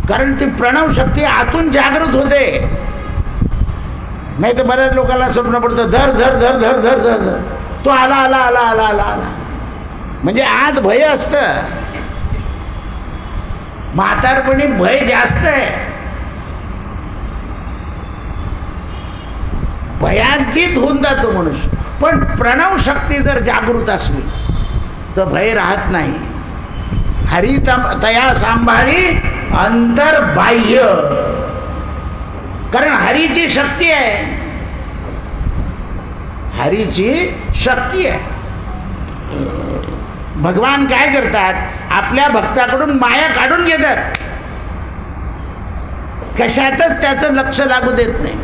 कारण ती प्रणव शक्ती आतून जागृत होते. नाही तर बऱ्याच लोकांना स्वप्न पडतं धर धर धर धर धर धर धर, तो आला आला आला आला आला आला, म्हणजे आत भय असतं. म्हातारपणी भय जास्त आहे. भयांकित होऊन जातो मनुष्य. पण प्रणव शक्ती जर जागृत असली तर भय राहत नाही. हरी तया सांभाळी अंतर बाह्य. कारण हरीची शक्ती आहे, हरीची शक्ती आहे. भगवान काय करतात, आपल्या भक्ताकडून माया काढून घेतात, कशातच त्याचं लक्ष लागू देत नाही.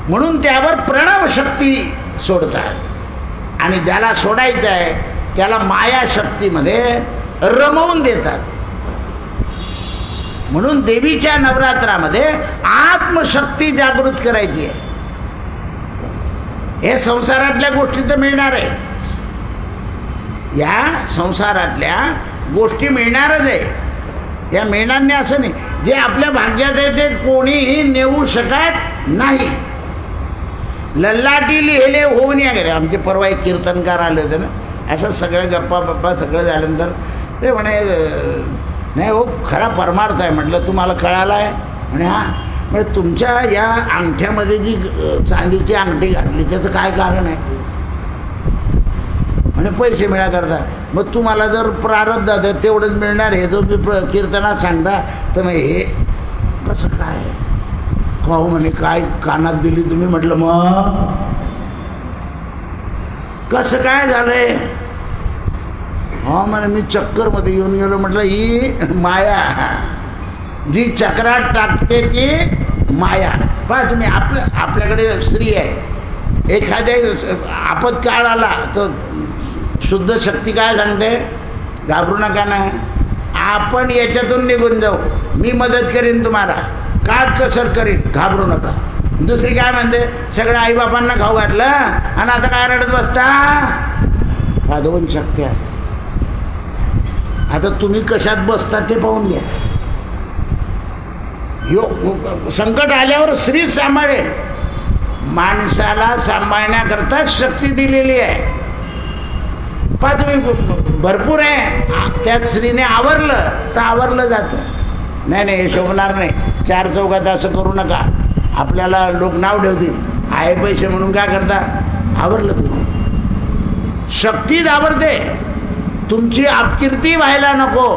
म्हणून त्यावर प्रणव शक्ती सोडतात आणि ज्याला सोडायचं आहे त्याला माया शक्तीमध्ये रमवून देतात. म्हणून देवीच्या नवरात्रामध्ये आत्मशक्ती जागृत करायची आहे. हे संसारातल्या गोष्टी तर मिळणार आहे, या संसारातल्या गोष्टी मिळणारच आहे. या मिळणार नाही असं नाही. जे आपल्या भाग्यात आहे ते कोणीही नेऊ शकत नाही. लल्लाटी लिहिले होऊन या गेले. आमचे परवा एक कीर्तनकार आले होते ना, असं सगळं गप्पा सगळं झाल्यानंतर ते म्हणे नाही हो खरा परमार्थ आहे. म्हटलं तुम्हाला कळाला आहे? म्हणे हां. म्हणजे तुमच्या या अंगठ्यामध्ये जी चांदीची अंगठी घातली त्याचं काय कारण आहे? म्हणजे पैसे मिळा करता. मग तुम्हाला जर प्रारब्ध आहे तेवढंच मिळणार हे जो मी कीर्तनात सांगता, तर मग हे कसं काय हो म्हणे काय कानात दिली तुम्ही? म्हटलं मग कसं काय झालंय? हा म्हणे मी चक्करमध्ये येऊन गेलो. म्हटलं ही माया, जी चक्रात टाकते ती माया. पहा तुम्ही आपल्याकडे स्त्री आहे, एखाद्या आपत्काळ आला तर शुद्ध शक्ती काय सांगते, घाबरू नका ना, आपण याच्यातून निघून जाऊ, मी मदत करीन तुम्हाला, काट कसर करीन, घाबरू नका. दुसरी काय म्हणते, सगळं आईबापांना खाऊ घातलं आणि आता काय रडत बसता? हा दोन शक्ती आहे. आता तुम्ही कशात बसता ते पाहून घ्या. संकट आल्यावर स्त्री सांभाळेल. माणसाला सांभाळण्याकरता शक्ती दिलेली आहे. पहा तुम्ही भरपूर आहे, त्या स्त्रीने आवरलं तर आवरलं जातं. नाही नाही हे शोभणार नाही, 4 चौघात असं करू नका, आपल्याला लोक नाव ठेवतील, आहे पैसे म्हणून काय करता, आवरलं तुम्ही. शक्तीच आवरते. तुमची अपकीर्ती व्हायला नको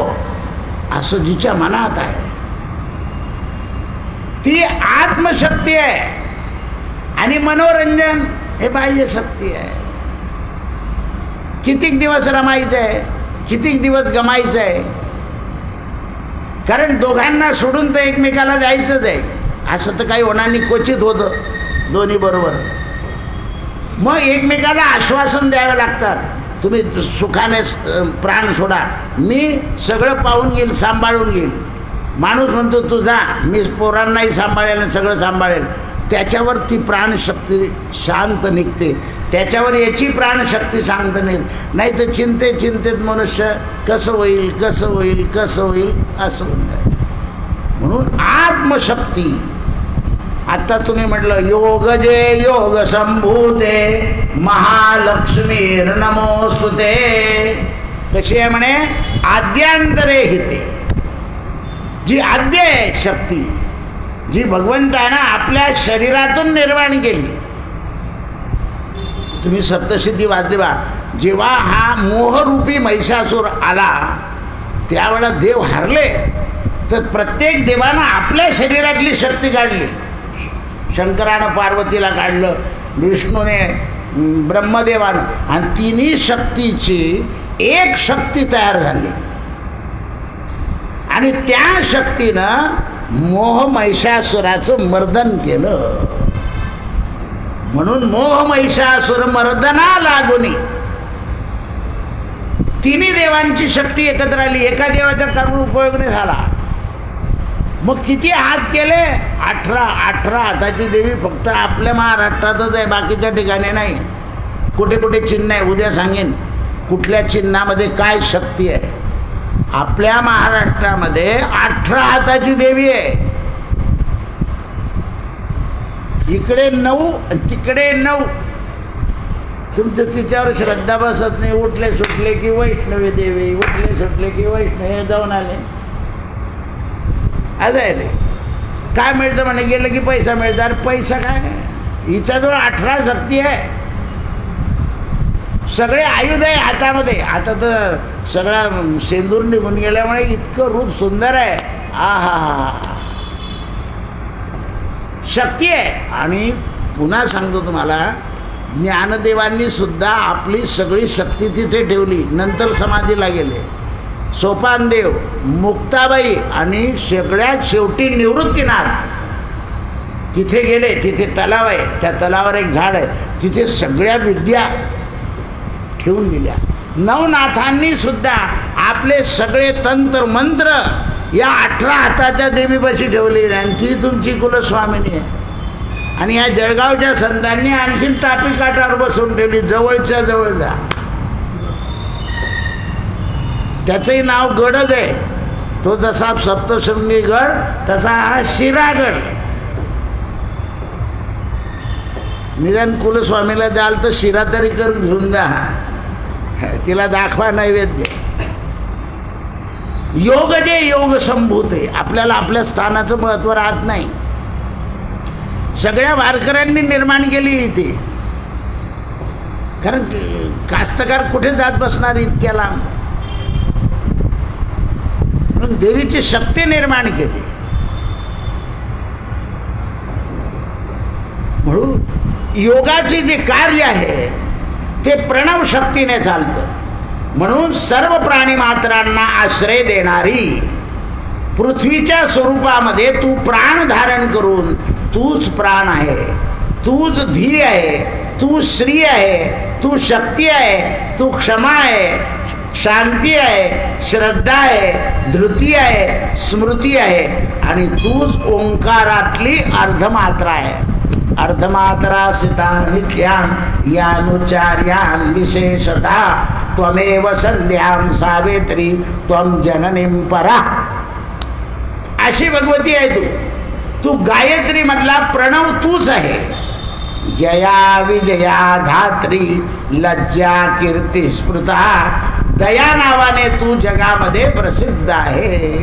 असं जिच्या मनात आहे ती आत्मशक्ती आहे आणि मनोरंजन हे बाह्य शक्ती आहे. कितीक दिवस रमायचं आहे, कितीक दिवस गमायचं आहे, कारण दोघांना सोडून तर एकमेकाला जायचंच आहे. असं तर काही होणार नाही, क्वचित होतं दोन्ही बरोबर. मग एकमेकाला आश्वासन द्यावे लागतात, तुम्ही सुखाने प्राण सोडा, मी सगळं पाहून घेईल, सांभाळून घेईल. माणूस म्हणतो तू जा, मी पोरांनाही सांभाळेल आणि सगळं सांभाळेल. त्याच्यावर ती प्राणशक्ती शांत निघते, त्याच्यावर याची प्राणशक्ती शांत नाही तर चिंतेत मनुष्य कसं होईल कसं होईल कसं होईल असं होऊन जाईल. म्हणून आत्मशक्ती. आता तुम्ही म्हटलं योग जे योग संभूते महालक्ष्मीर नमोस्तुते. कशी आहे म्हणे, आद्यांतरे हिते. जी आद्य आहे शक्ती, जी भगवंतानं आपल्या शरीरातून निर्माण केली. तुम्ही सप्तसिद्धी वाचली बा. जेव्हा हा मोहरूपी महिषासूर आला त्यावेळेला देव हारले, तर प्रत्येक देवानं आपल्या शरीरातली शक्ती काढली. शंकरानं पार्वतीला काढलं, विष्णूने ब्रह्मदेवानं, आणि तिन्ही शक्तीची एक शक्ती तयार झाली. आणि त्या शक्तीनं मोह महिषासुराचं मर्दन केलं. म्हणून मोह महिषासुर मर्दना लागुनी तिन्ही देवांची शक्ती एकत्र आली. एका देवाचा कर्म उपयोग नाही झाला. मग किती हात केले? 18 हाताची देवी फक्त आपल्या महाराष्ट्रातच आहे, बाकीच्या ठिकाणी नाही. कुठे कुठे चिन्ह आहे, उद्या सांगेन कुठल्या चिन्हामध्ये काय शक्ती आहे. आपल्या महाराष्ट्रामध्ये 18 हाताची देवी आहे. इकडे 9 तिकडे 9. तुमचं तिच्यावर श्रद्धा बसत नाही. उठले सुटले की वैष्णवी देवी, उठले सुटले की वैष्णवी जाऊन आले. असं आहे ते. काय मिळतं म्हणे, गेलं की पैसा मिळतं. अरे पैसा काय, हिच्याजवळ 18 शक्ती आहे, सगळे आयुध आहे हातामध्ये. आता तर सगळा शेंदूर निघून गेल्यामुळे इतकं रूप सुंदर आहे. आहा, शक्ती आहे. आणि पुन्हा सांगतो तुम्हाला, ज्ञानदेवांनी सुद्धा आपली सगळी शक्ती तिथे ठेवली, नंतर समाधीला गेले. सोपानदेव, मुक्ताबाई आणि सगळ्यात शेवटी निवृत्तीनाथ तिथे गेले. तिथे तलाव आहे, त्या तलावावर एक झाड आहे, तिथे सगळ्या विद्या ठेवून दिल्या. नवनाथांनी सुद्धा आपले सगळे तंत्र मंत्र या 18 हाताच्या देवीपाशी ठेवले. आणि ती तुमची कुलस्वामिनी आहे. आणि या जळगावच्या संतांनी आणखीन तापी काठावर बसवून ठेवली, जवळच्या जवळ जा. त्याचंही नाव गडच आहे. तो जसा सप्तशृंगी गड तसा हा शिरागड. निदान कुलस्वामीला द्याल तर शिरा तरी करून घेऊन जा, तिला दाखवा नैवेद्य. योग जे योग संभूत आहे. आपल्याला आपल्या स्थानाचं महत्त्व राहत नाही. सगळ्या वारकऱ्यांनी निर्माण केली इथे, कारण कास्तकार कुठे जात बसणार इतक्या लांब. म्हणून देवीची शक्ती निर्माण केली. म्हणून योगाचे जे कार्य आहे ते प्रणव शक्तीने चालतं. म्हणून सर्व प्राणी मात्रांना आश्रय देणारी पृथ्वीच्या स्वरूपामध्ये तू प्राण धारण करून, तूच प्राण आहे, तूच धी आहे, तू श्री आहे, तू शक्ती आहे, तू क्षमा आहे, शांती आहे, श्रद्धा आहे, धृती आहे, स्मृती आहे, आणि तूच ओंकारातली अर्धमात्रा आहे. अर्धमात्रा सिता नित्यां यानुचार्यां विशेषता त्वमेव संध्यां सावित्री त्वं जननीं परा. अशी भगवती आहे तू. तू गायत्री मधला प्रणव तूच आहे. जया विजया धात्री लज्जा कीर्ती स्मृता, दया नावाने तू जगामध्ये प्रसिद्ध आहे.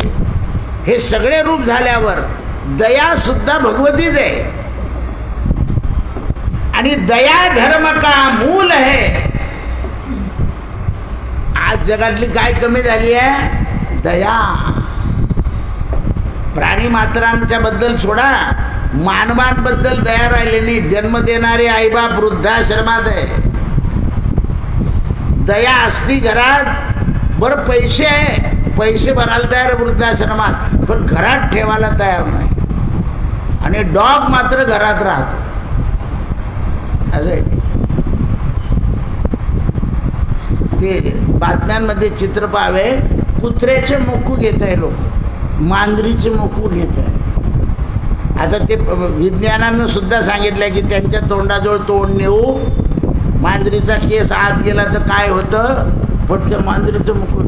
हे सगळे रूप झाल्यावर दया सुद्धा भगवतीच आहे. आणि दया धर्म का मूल है. आज जगातली काय कमी झाली आहे? दया. प्राणी मात्रांच्या बद्दल सोडा, मानवांबद्दल दया राहिली नाही. जन्म देणारे आईबाप वृद्धाश्रमात आहे. दया असती घरात. बरं पैसे आहे, पैसे भरायला तयार वृद्धाश्रमात, पण घरात ठेवायला तयार नाही. आणि डॉग मात्र घरात राहतो. असं आहे ते. बातम्यांमध्ये चित्र पाहावे, कुत्र्याचे मोकू घेत आहे लोक, मांजरीचे मोकू घेत आहे. आता ते विज्ञानानं सुद्धा सांगितलं की त्यांच्या तोंडाजवळ तोंड नेऊ, मांजरीचा केस आत गेला तर काय होतं, पण त्या मांजरीचं मुकुट.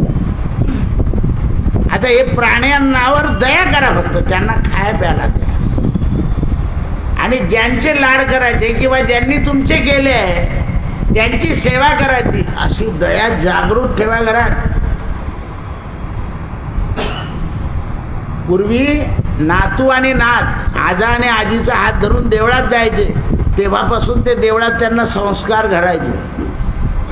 आता हे प्राण्यांवर दया करा, फक्त त्यांना खाया प्यायला द्या. आणि ज्यांचे लाड करायचे किंवा ज्यांनी तुमचे केले आहे त्यांची सेवा करायची, अशी दया जागृत ठेवा घरात. पूर्वी नातू आणि नात आजा आणि आजीचा हात धरून देवळात जायचे, तेव्हापासून ते देवळात त्यांना संस्कार घडायचे.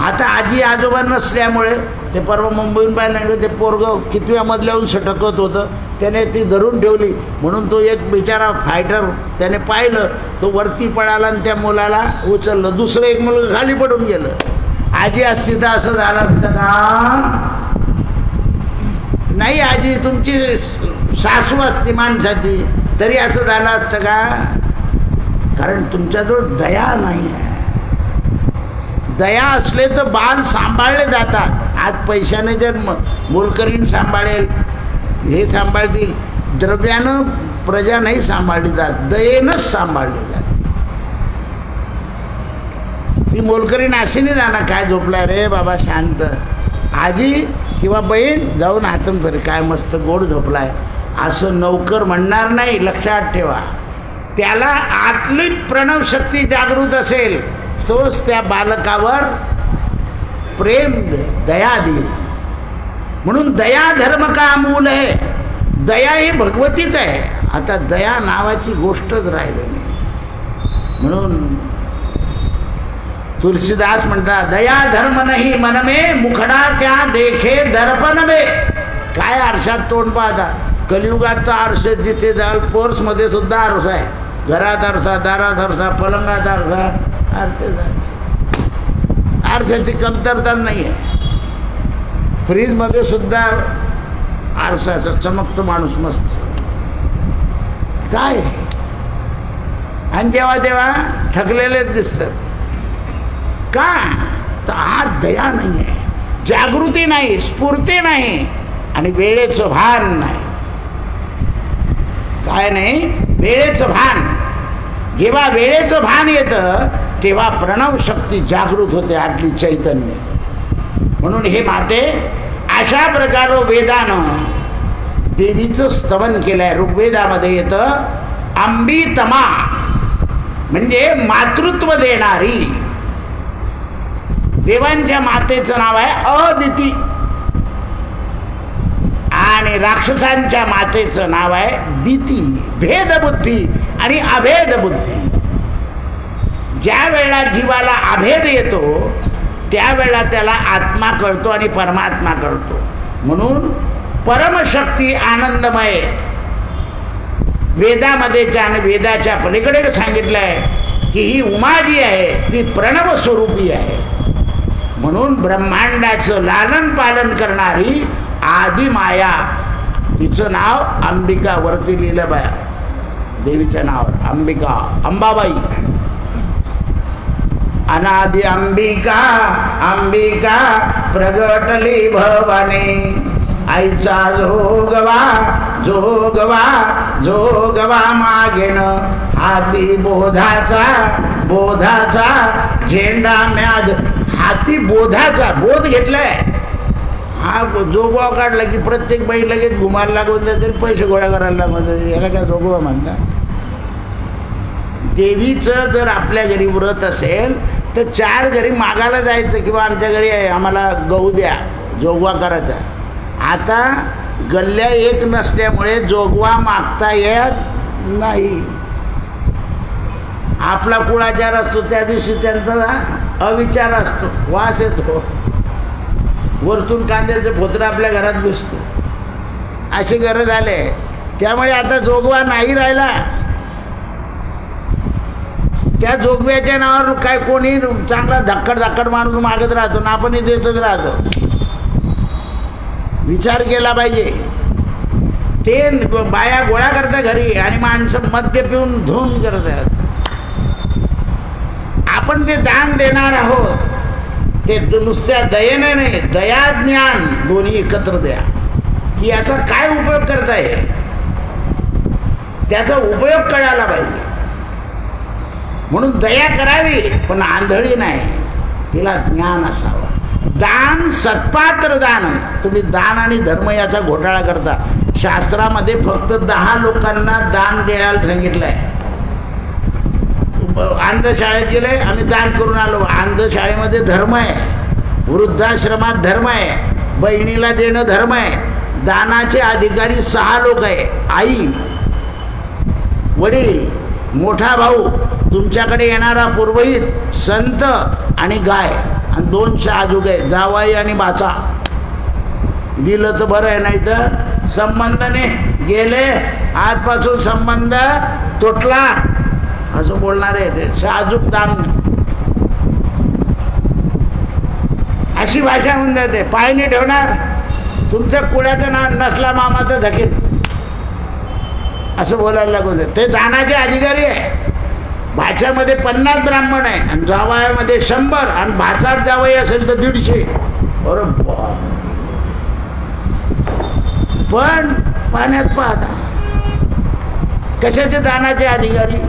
आता आजी आजोबा नसल्यामुळे, ते परवा मुंबईहून बाहेर ते पोरगं कितव्या मजल्याहून सटकत होतं, त्याने ती धरून ठेवली. म्हणून तो एक बिचारा फायटर त्याने पाहिलं, तो वरती पळाला आणि त्या मुलाला उचललं. दुसरं एक मुलगा खाली पडून गेलं. आजी असती तर असं झालं असतं का? नाही, आजी तुमची सासू असती माणसाची तरी असं झालं असतं का? कारण तुमच्याजवळ दया नाही आहे. दया असले तर बाल सांभाळले जातात. आज पैशाने जर मोलकरीण सांभाळेल, हे सांभाळतील, द्रव्यानं प्रजा नाही सांभाळली जात, दयेनंच सांभाळली जाते. ती मोलकरीण अशी नाही जाणार, काय झोपला रे बाबा शांत, आजी किंवा बहीण जाऊन हातून फिर, काय मस्त गोड झोपलाय, असं नौकर म्हणणार नाही. लक्षात ठेवा, त्याला आतली प्रणव शक्ती जागृत असेल तोच त्या बालकावर प्रेम दया देईल. म्हणून दया धर्म का मूल आहे. दया ही भगवतीच आहे. आता दया नावाची गोष्टच राहिली नाही. म्हणून तुलसीदास म्हणतात, दया धर्म नाही मन में, मुखडा क्या देखे दर्पण में. काय आरशात तोंड पाहता. कलियुगात तर आरसे जिथे जाल, पोर्समध्ये सुद्धा आरसा आहे. घरात आरसा, दारात आरसा, पलंगात आरसा, आरसेच आरशाची कमतरता नाही आहे. फ्रीजमध्ये सुद्धा आरसाचा चमकतो माणूस मस्त. काय आणि जेव्हा जेव्हा थकलेलेच दिसतात. का तर आज दया नाही आहे, जागृती नाही, स्फूर्ती नाही आणि वेळेचं भान नाही. काय नाही, वेळेचं भान. जेव्हा वेळेचं भान येतं तेव्हा प्रणव शक्ती जागृत होते, आतली चैतन्य. म्हणून हे माते अशा प्रकारे वेदानं देवीचं स्तवन केलं आहे. ऋग्वेदामध्ये येतं अंबितमा, म्हणजे मातृत्व देणारी. देवांच्या मातेचं नाव आहे अदिती आणि राक्षसांच्या मातेचं नाव आहे दिती. भेदबुद्धी आणि अभेद बुद्धी. ज्या वेळेला जीवाला अभेद येतो त्यावेळेला त्याला आत्मा कळतो आणि परमात्मा कळतो. म्हणून परमशक्ती आनंदमय वेदामध्ये आणि वेदाच्या पलीकडे सांगितलं आहे की ही उमा जी आहे ती प्रणव स्वरूपी आहे. म्हणून ब्रह्मांडाचं लालन पालन करणारी आदि माया, तिचं नाव अंबिका. वरती लिहिलं बाया देवीच्या नावावर अंबिका, अंबाबाई. अनादि अंबिका अंबिका प्रगटली भवानी. आईचा जोगवा जोगवा जोगवा मागेन, हाती बोधाचा बोधाचा झेंडा म्याद. हाती बोधाचा बोध घेतलाय. हा जोगवा काढला की प्रत्येक बाई लगेच घुमायला लागून जाते, पैसे गोळा करायला लागून जाते. याला काय जोगवा म्हणतात. देवीचं जर आपल्या घरी व्रत असेल तर 4 घरी मागायला जायचं किंवा आमच्या घरी आम्हाला गहू द्या, जोगवा करायचा. आता गल्ल्या एक नसल्यामुळे जोगवा मागता येत नाही. आपला कुळाचार असतो त्या दिवशी त्यांचा अविचार असतो, वास येतो. वरतून कांद्याचं फोत्र आपल्या घरात घुसतो. असे घरं झाले. त्यामुळे आता जोगवा नाही राहिला. त्या जोगव्याच्या नावावर काय कोणी चांगला धक्कड माणूस मागत राहतो ना, आपणही देतच राहतो. विचार केला पाहिजे. ते बाया गोळा करतात घरी आणि माणसं मद्य पिऊन धूम करतात. आपण ते दान देणार आहोत ते नुसत्या दयेने नाही, दया ज्ञान दोन्ही एकत्र द्या की याचा काय उपयोग करताय, त्याचा उपयोग कळायला पाहिजे. म्हणून दया करावी पण आंधळी नाही, तिला ज्ञान असावं. दान सत्पात्र दान. तुम्ही दान आणि धर्म याचा घोटाळा करता. शास्त्रामध्ये फक्त 10 लोकांना दान द्यायला सांगितलं आहे. अंधशाळेत गेले, आम्ही दान करून आलो. अंधशाळेमध्ये धर्म आहे, वृद्धाश्रमात धर्म आहे, बहिणीला देणं धर्म आहे. दानाचे अधिकारी 6 लोक आहे. आई, वडील, मोठा भाऊ, तुमच्याकडे येणारा पुरोहित, संत आणि गाय आणि 2 शहाजूक आहे, जावाई आणि बाचा. दिलं तर बरं आहे, नाही तर संबंधाने गेले, आजपासून संबंध तुटला असं बोलणार आहे. ते शहाजूक दान अशी भाषा होऊन जाते. पाय नाही ठेवणार, तुमच्या कुळ्याचं नाव नसला मामा तर धकेल असं बोलायला लागून. ते दानाचे अधिकारी आहे. भाच्यामध्ये 50 ब्राह्मण आहे आणि जावयामध्ये 100 आणि भाचात जावई असेल तर 150. बरोबर. पण पाण्यात पाहता कशाचे दानाचे अधिकारी.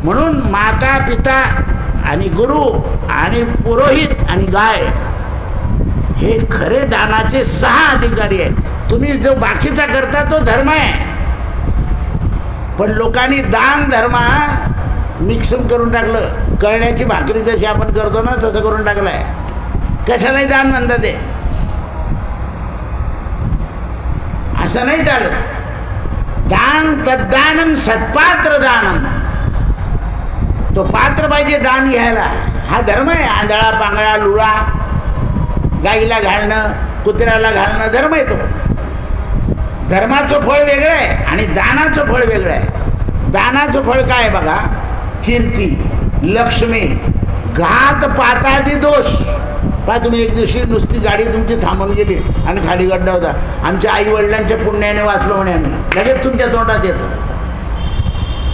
म्हणून माता पिता आणि गुरु आणि पुरोहित आणि गाय हे खरे दानाचे 6 अधिकारी आहेत. तुम्ही जो बाकीचा करता तो धर्म आहे, पण लोकांनी दान धर्म मिक्सन करून टाकलं. कळण्याची भाकरी जशी आपण करतो ना तसं करून टाकलंय. कशालाही दान म्हणतात ते, असं नाही चालत. दान तद्दानम सत्पात्र दानम. तो पात्र पाहिजे दान घ्यायला, हा धर्म आहे. आंधळा पांगळा लुळा गाईला घालणं, कुत्र्याला घालणं धर्म आहे. तो धर्माचं फळ वेगळं आहे आणि दानाचं फळ वेगळं आहे. दानाचं फळ काय बघा, कीर्ती, लक्ष्मी, घात पातादी दोष. पहा तुम्ही एक दिवशी नुसती गाडी तुमची थांबून गेली आणि खाली गड्डा होता, आमच्या आई वडिलांच्या पुण्याने वाचलो म्हणे आम्ही, लगेच तुमच्या तोंडात येतं.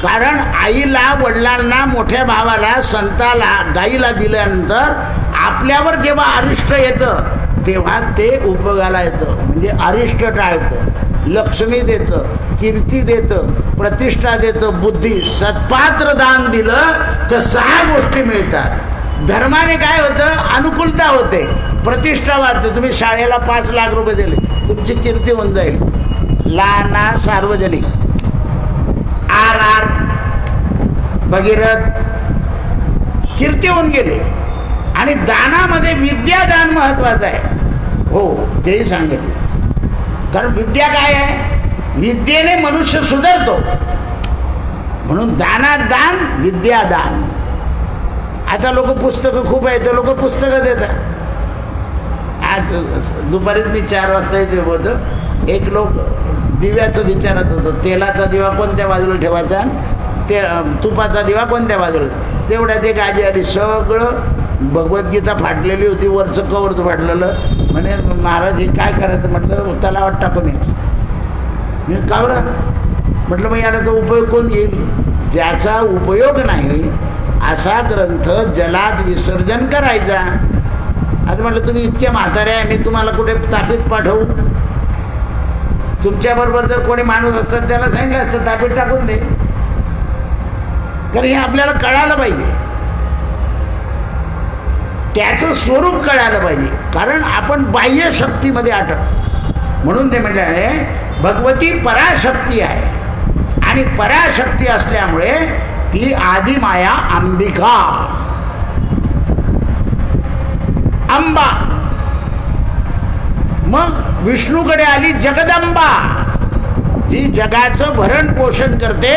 कारण आईला, वडिलांना, मोठ्या भावाला, संताला, गाईला दिल्यानंतर आपल्यावर जेव्हा अरिष्ट येतं तेव्हा ते उपयोगाला येतं. म्हणजे अरिष्ट टाळतं, लक्ष्मी देतं, कीर्ती देतं, प्रतिष्ठा देतं, बुद्धी. सत्पात्र दान दिलं तर 6 गोष्टी मिळतात. धर्माने काय होतं, अनुकूलता होते, प्रतिष्ठा वाढते. तुम्ही शाळेला 5 लाख रुपये दिले, तुमची कीर्ती होऊन जाईल. लाना सार्वजनिक, RR, भगीरथ, कीर्ती होऊन गेले. आणि दानामध्ये विद्यादान महत्वाचं आहे. हो, तेही सांगितलं. कारण विद्या काय आहे, विद्येने मनुष्य सुधारतो. म्हणून दानात दान, विद्यादान. आता लोक पुस्तकं खूप आहेत, तर लोक पुस्तकं देतात. आज दुपारीच मी 4 वाजता इथे होतो. एक लोक दिव्याचं विचारत होतं, तेलाचा दिवा कोणत्या बाजूला ठेवायचा, ते तुपाचा दिवा कोणत्या बाजूला. तेवढ्यात एक आजी आली, सगळं भगवद्गीता फाटलेली होती, वरचं कवर फाटलेलं. म्हणे महाराज हे काय करायचं. म्हटलं त्याला वाटतं टाकून यायचं. का बरं. म्हटलं मग याचा उपयोग कोण येईल, ज्याचा उपयोग नाही असा ग्रंथ जलात विसर्जन करायचा. आता म्हटलं तुम्ही इतक्या म्हातारे आहे, मी तुम्हाला कुठे तापीत पाठवू. तुमच्याबरोबर जर कोणी माणूस असतात त्याला सांगितलं असतं तापीत टाकून दे. कारण हे आपल्याला कळायला पाहिजे, त्याचं स्वरूप कळायला पाहिजे. कारण आपण बाह्य शक्तीमध्ये अटक. म्हणून ते म्हटले भगवती पराशक्ती आहे आणि पराशक्ती असल्यामुळे ती आदिमाया अंबिका, अंबा. मग विष्णूकडे आली जगदंबा, जी जगाचं भरण पोषण करते.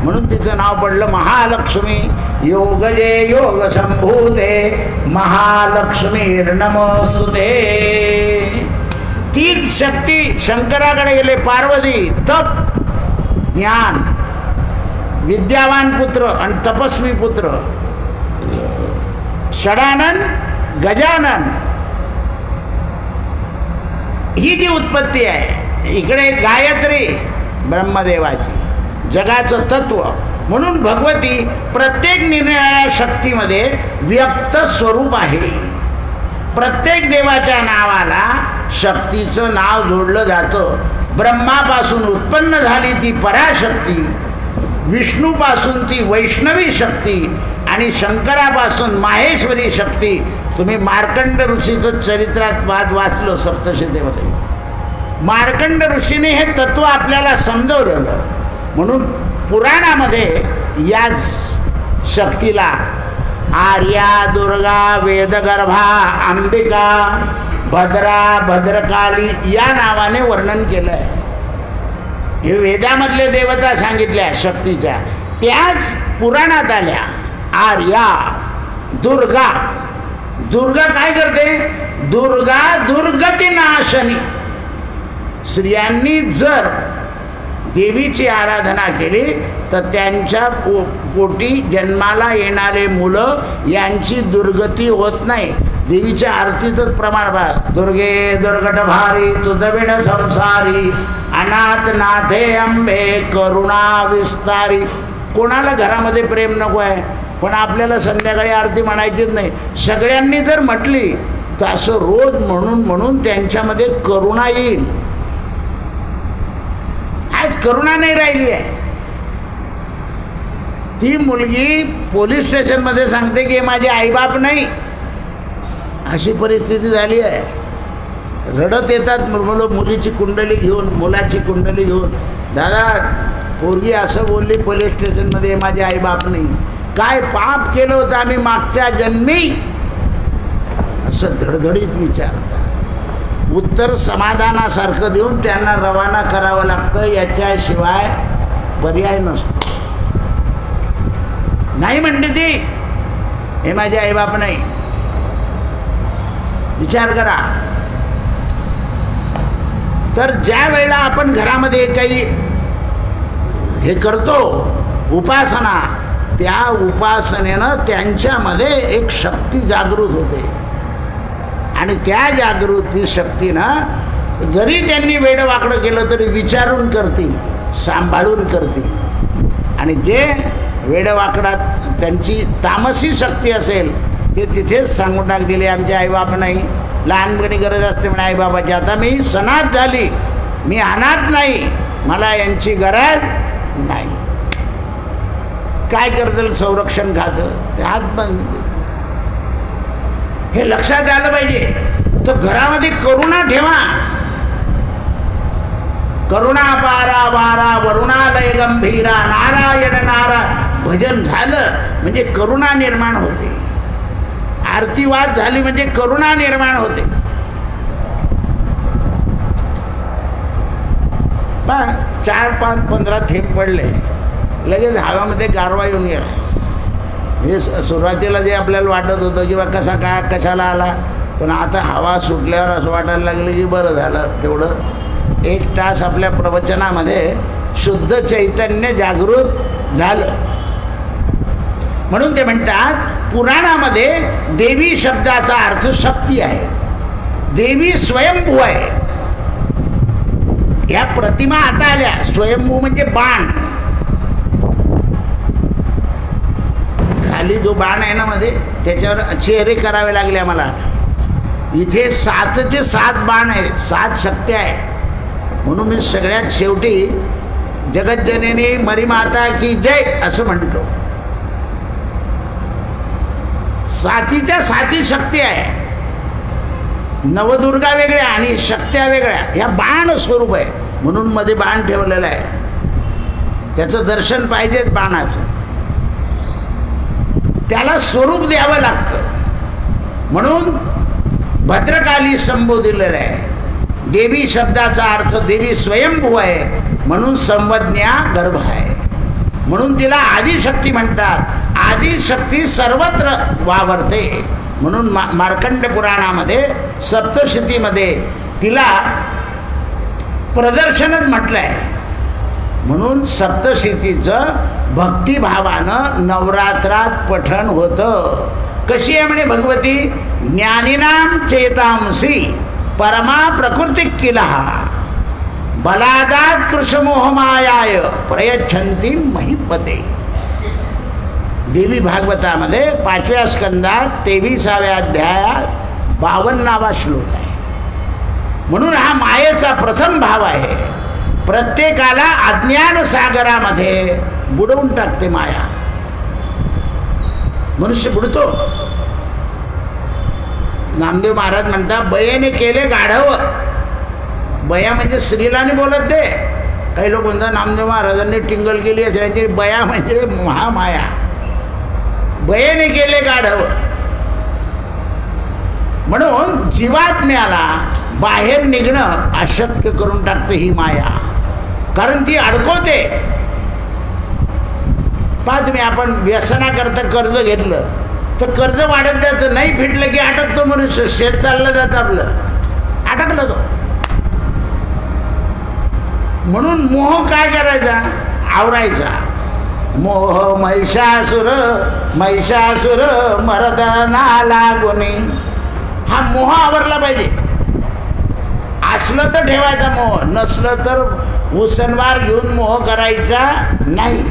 म्हणून तिचं नाव पडलं महालक्ष्मी. योगजे योग संभूते महालक्ष्मी नमोस्तुते. तीच शक्ती शंकराकडे गेले. पार्वती तप, ज्ञान, विद्यावान पुत्र आणि तपस्वी पुत्र, षडानन, गजानन, ही जी उत्पत्ती आहे. इकडे गायत्री ब्रह्मदेवाची, जगाचं तत्व. म्हणून भगवती प्रत्येक निरनिराळ्या शक्तीमध्ये व्यक्त स्वरूप आहे. प्रत्येक देवाच्या नावाला शक्तीचं नाव जोडलं जातं. ब्रह्मापासून उत्पन्न झाली ती पराशक्ती, विष्णूपासून ती वैष्णवी शक्ती आणि शंकरापासून माहेश्वरी शक्ती. तुम्ही मार्कंड ऋषीचं चरित्रात वाचलं सप्तशतीमध्ये. मार्कंड ऋषीने हे तत्व आपल्याला समजवलेलं. म्हणून पुराणामध्ये या शक्तीला आर्या, दुर्गा, वेदगर्भा, अंबिका, भद्रा, भद्रकाली या नावाने वर्णन केलं आहे. हे वेदामधले देवता सांगितल्या शक्तीच्या, त्याच पुराणात आल्या. आर्या, दुर्गा. दुर्गा काय करते? दुर्गा दुर्गती नाशनी. स्त्रियांनी जर देवीची आराधना केली तर त्यांच्या पोटी जन्माला येणारे मुलं यांची दुर्गती होत नाही. देवीच्या आरतीतच प्रमाण बघा. दुर्गे दुर्गट भारी तुझविण संसारी, अनाथ नाथे अंबे करुणा विस्तारी. कोणाला घरामध्ये प्रेम नको आहे, पण आपल्याला संध्याकाळी आरती म्हणायचीच नाही. सगळ्यांनी जर म्हटली तर असं रोज म्हणून म्हणून त्यांच्यामध्ये करुणा येईल. आज करुणा नाही राहिली आहे. ती मुलगी पोलीस स्टेशनमध्ये सांगते की माझे आईबाप नाही, अशी परिस्थिती झाली आहे. रडत येतात मुलं मुलीची कुंडली घेऊन, मुलाची कुंडली घेऊन. दादा, पोरगी असं बोलली पोलीस स्टेशनमध्ये, माझे आईबाप नाही. काय पाप केलं होतं आम्ही मागच्या जन्मी, असं धडधडीत विचारतात. उत्तर समाधानासारखं देऊन त्यांना रवाना करावं लागतं. याच्याशिवाय पर्याय नसतो. नाही म्हणते ती, हे माझे आईबाप नाही. विचार करा. तर ज्या वेळेला आपण घरामध्ये काही हे करतो उपासना, त्या उपासनेनं त्यांच्यामध्ये एक शक्ती जागृत होते. आणि त्या जागृती शक्तीनं जरी त्यांनी वेडवाकडं केलं तरी विचारून करतील, सांभाळून करतील. आणि जे वेडवाकडात त्यांची तामसी शक्ती असेल ते तिथेच सांगून टाकतील, आमचे आईबाप नाही. लहानपणी गरज असते म्हणा आईबाबाची. आता मी सनाथ झाली, मी अनाथ नाही, मला यांची गरज नाही. काय करतील संरक्षण खातं? ते हात बंद. हे लक्षात आलं पाहिजे. तर घरामध्ये करुणा ठेवा. करुणा पारा वारा वरुणालय गंभीरा, नारायण नारा. भजन झालं म्हणजे करुणा निर्माण होते. आरतीवाद झाली म्हणजे करुणा निर्माण होते. 4, 5, 15 थेंब पडले, लगेच हवामध्ये गारवा येऊन गेला. म्हणजे सुरुवातीला जे आपल्याला वाटत होतं किंवा कसा काय कशाला आला, पण आता हवा सुटल्यावर असं वाटायला लागलं की बरं झालं. तेवढं 1 तास आपल्या प्रवचनामध्ये शुद्ध चैतन्य जागृत झालं. म्हणून ते म्हणतात पुराणामध्ये देवी शब्दाचा अर्थ शक्ती आहे. देवी स्वयंभू आहे. या प्रतिमा आता आल्या. स्वयंभू म्हणजे बाण. खाली जो बाण आहे ना मध्ये, त्याच्यावर चेहरे करावे लागले आम्हाला. इथे 7चे 7 बाण आहे, 7 शक्ती आहे. म्हणून मी सगळ्यात शेवटी जगज्जननी मरीमाता की जय असं म्हणतो. 7च्या 7 शक्ती आहे. नवदुर्गा वेगळ्या आणि शक्त्या वेगळ्या. ह्या बाण स्वरूप आहे म्हणून मध्ये बाण ठेवलेलं आहे. त्याचं दर्शन पाहिजेच बाणाचं. त्याला स्वरूप द्यावं लागतं. म्हणून भद्रकाली संबोधिलेलं आहे. देवी शब्दाचा अर्थ देवी स्वयंभू आहे म्हणून संवज्ञा गर्भ आहे. म्हणून तिला आदिशक्ती म्हणतात. आदिशक्ती सर्वत्र वावरते. म्हणून मार्कंड पुराणामध्ये सप्तशतीमध्ये तिला प्रदर्शनच म्हटलंय. म्हणून सप्तशतीचं भक्तिभावानं नवरात्रात पठण होतं. कशी आहे म्हणे भगवती? ज्ञानीनाम चेतांसी परमा प्रकृती किला बलादात कृष्णमोहमायाय प्रयच्छन्ती महिपते. देवी भागवतामध्ये 5व्या स्कंदात 23व्या अध्यायात 52वा श्लोक आहे. म्हणून हा मायेचा प्रथम भाव आहे. प्रत्येकाला अज्ञान सागरामध्ये बुडवून टाकते माया. मनुष्य बुडतो. नामदेव महाराज म्हणतात बयेने केले गाढव. बया म्हणजे स्त्रीला नाही बोलत ते. काही लोक म्हणतात नामदेव महाराजांनी टिंगल केली असेल. बया म्हणजे महामाया. बयेने केले गाढव. म्हणून जीवात्म्याला बाहेर निघणं अशक्य करून टाकते ही माया. कारण ती अडकवते. पहा तुम्ही, आपण व्यसनाकरता कर्ज घेतलं तर कर्ज वाढत जायचं. नाही फिटलं की अटकतो मनुष्य. शेत चाललं जातं आपलं, अटकलं तो. म्हणून मोह काय करायचा? आवरायचा. मोह महिषासुर महिषासुर मर्दना लागुनी. हा मोह आवरला पाहिजे. असलं तर ठेवायचा मोह, नसलं तर उसनवार घेऊन मोह करायचा नाही.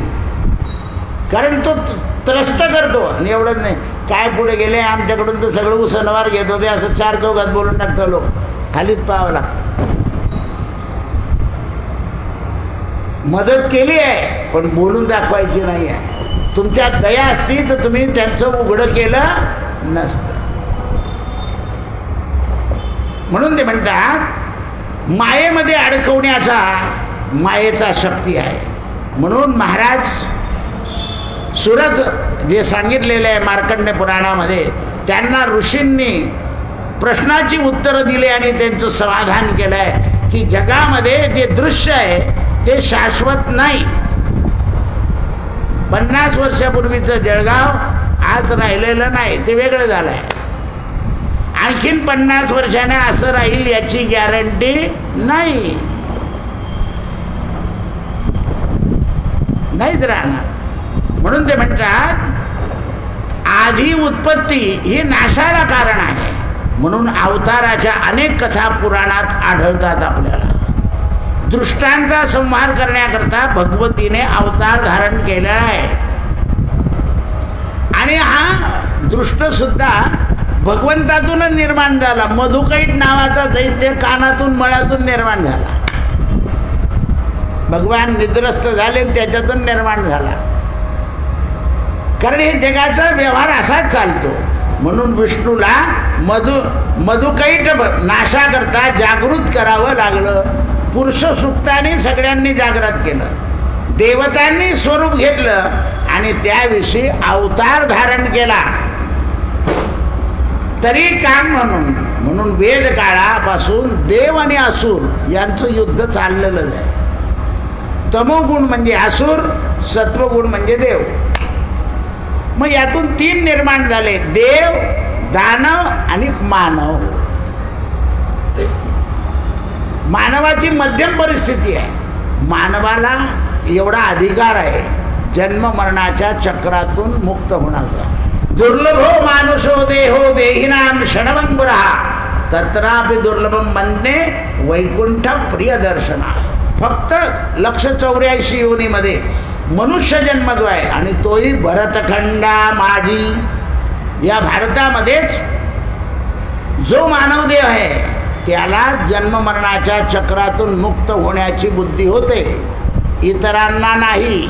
कारण तो त्रस्त करतो. आणि एवढंच नाही, काय पुढे गेले आमच्याकडून तर सगळं उसनवार घेत होते असं 4 चौघात बोलून टाकतं लोक. खालीच पाहावं लागतं. मदत केली आहे पण बोलून दाखवायची नाही आहे. तुमच्यात दया असती तर तुम्ही त्यांचं उघडं केलं नसतं. म्हणून ते म्हणतात मायेमध्ये अडकवण्याचा मायेचा शक्ती आहे. म्हणून महाराज सुरत जे सांगितलेलं आहे मार्कंडेय पुराणामध्ये, त्यांना ऋषींनी प्रश्नाची उत्तरं दिली आणि त्यांचं समाधान केलं आहे की जगामध्ये जे दृश्य आहे ते शाश्वत नाही. 50 वर्षापूर्वीचं जळगाव आज राहिलेलं नाही, ते वेगळं झालं आहे. आणखीन 50 वर्षाने असं राहील याची गॅरंटी नाही. नाहीच राहणार. म्हणून ते म्हणतात आधी उत्पत्ती ही नाशाला कारण आहे. म्हणून अवताराच्या अनेक कथा पुराणात आढळतात आपल्याला. दृष्टांचा संहार करण्याकरता भगवतीने अवतार धारण केला आहे. आणि हा दृष्ट सुद्धा भगवंतातूनच निर्माण झाला. मधुकैट नावाचा दैत्य कानातून मळातून निर्माण झाला. भगवान निद्रस्त झाले त्याच्यातून निर्माण झाला. कारण हे जगाचा व्यवहार असाच चालतो. म्हणून विष्णूला मधुकैट नाशाकरता जागृत करावं लागलं. पुरुष सुक्ताने सगळ्यांनी जागृत केलं. देवतांनी स्वरूप घेतलं आणि त्याविषयी अवतार धारण केला. तरी काम म्हणून वेद काळापासून देव आणि असुर यांचं युद्ध चाललेलं आहे. तमोगुण म्हणजे असुर, सत्वगुण म्हणजे देव. मग यातून 3 निर्माण झाले, देव, दानव आणि मानव. मानवाची मध्यम परिस्थिती आहे. मानवाला एवढा अधिकार आहे जन्म मरणाच्या चक्रातून मुक्त होण्याचा. दुर्लभो मानुषो देहो देहिनाम क्षणभंगुरा तत्रापि दुर्लभम मन्ये वैकुंठ प्रियदर्शना. फक्त 184 योनीमध्ये मनुष्य जन्म जो आहे आणि तोही भरतखंडा माझी या भारतामध्येच जो मानवदेव आहे त्याला जन्म मरणाच्या चक्रातून मुक्त होण्याची बुद्धी होते, इतरांना नाही.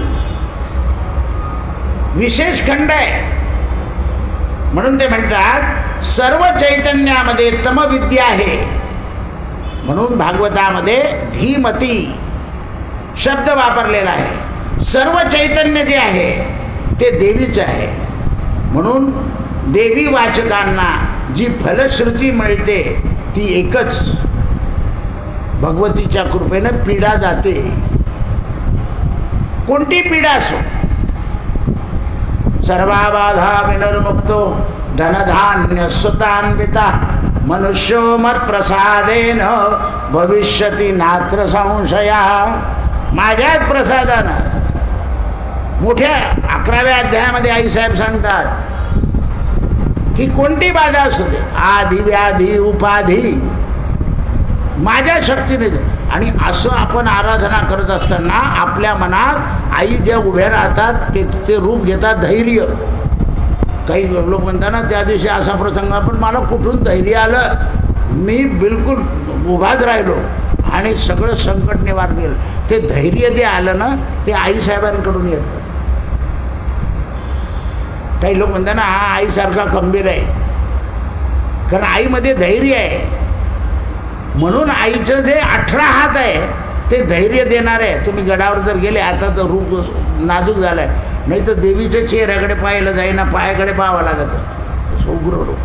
विशेष खंड आहे. म्हणून ते म्हणतात सर्व चैतन्यामध्ये तमविद्या आहे. म्हणून भागवतामध्ये धीमती शब्द वापरलेला आहे. सर्व चैतन्य जे आहे ते देवीचं आहे. म्हणून देवी वाचकांना जी फलश्रुती मिळते ती एकच, भगवतीच्या कृपेनं पीडा जाते. कोणती पीडा असो, सर्वा बाधा विनिर्मुक्तो धनधान्य सुतान्विता मनुष्यो मत्प्रसादेन भविष्यती नात्र संशया. माझ्याच प्रसादानं. मोठ्या 11व्या अध्यायामध्ये आईसाहेब सांगतात की कोणती बाधा असू दे, आधी व्याधी उपाधी माझ्या शक्तीने. आणि असं आपण आराधना करत असताना आपल्या मनात आई ज्या उभ्या राहतात ते रूप घेतात धैर्य. काही लोक म्हणतात ना त्या दिवशी असा प्रसंग, पण मला कुठून धैर्य आलं, मी बिलकुल उभाच राहिलो आणि सगळं संकट निवारण केलं. ते धैर्य जे आलं ना ते आईसाहेबांकडून येतं. काही लोक म्हणतात ना हा आईसारखा खंबीर आहे, कारण आईमध्ये धैर्य आहे. म्हणून आईचं जे 18 हात आहे ते धैर्य देणार आहे. तुम्ही गडावर जर गेले, आता तर रूप नाजूक झालं आहे, नाही तर देवीच्या चेहऱ्याकडे पाहायला जाईना, पायाकडे पाहावं लागत. उग्र रूप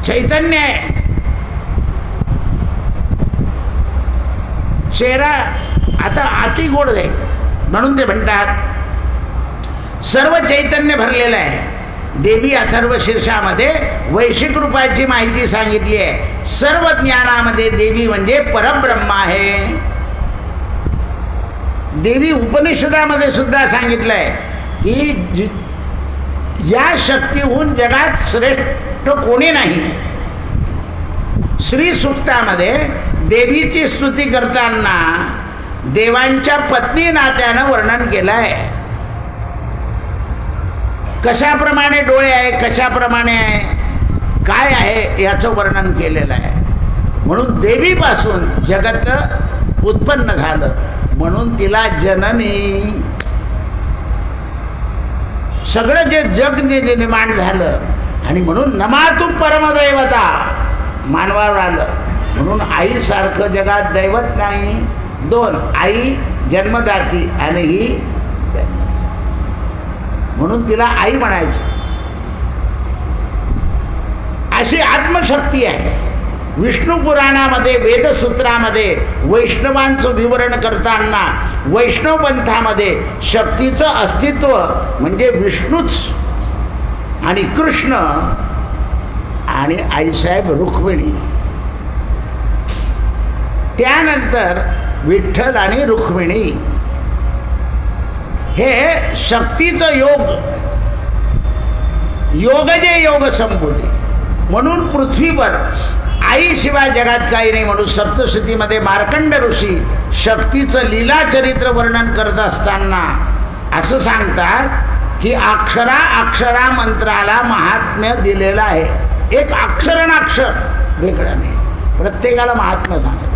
चैतन्य आहे. चेहरा आता अति गोड आहे, म्हणून ते म्हणतात सर्व चैतन्य भरलेलं आहे. देवी अथर्व शीर्षामध्ये वैश्विक रूपाची माहिती सांगितली आहे. सर्व ज्ञानामध्ये देवी म्हणजे परब्रह्म आहे. देवी उपनिषदामध्ये सुद्धा सांगितलंय की या शक्तीहून जगात श्रेष्ठ कोणी नाही. श्री सूक्तामध्ये देवीची स्तुती करताना देवांच्या पत्नी नात्यानं वर्णन केलं आहे. कशाप्रमाणे डोळे आहे, कशाप्रमाणे आहे, काय आहे याचं वर्णन केलेलं आहे. म्हणून देवीपासून जगत उत्पन्न झालं, म्हणून तिला जननी. सगळं जे जग निर्माण झालं आणि म्हणून नमातु परमदैवता मानवावर आलं. म्हणून आईसारखं जगात दैवत नाही. 2 आई जन्मदाती आणि ही, म्हणून तिला आई म्हणायचं. अशी आत्मशक्ती आहे. विष्णू पुराणामध्ये वेदसूत्रामध्ये वैष्णवांचं विवरण करताना वैष्णव पंथामध्ये शक्तीचं अस्तित्व म्हणजे विष्णूच आणि कृष्ण आणि आईसाहेब रुक्मिणी, त्यानंतर विठ्ठल आणि रुक्मिणी. हे शक्तीचं योग, योग जे योग संबोधी. म्हणून पृथ्वीवर आईशिवाय जगात काही नाही. म्हणून सप्तशतीमध्ये मार्कंड ऋषी शक्तीचं लीला चरित्र वर्णन करत असताना असं सांगतात की अक्षरा अक्षरा मंत्राला महात्म्य दिलेलं आहे. एक अक्षरणाक्षर वेगळं नाही, प्रत्येकाला महात्म्य सांगितलं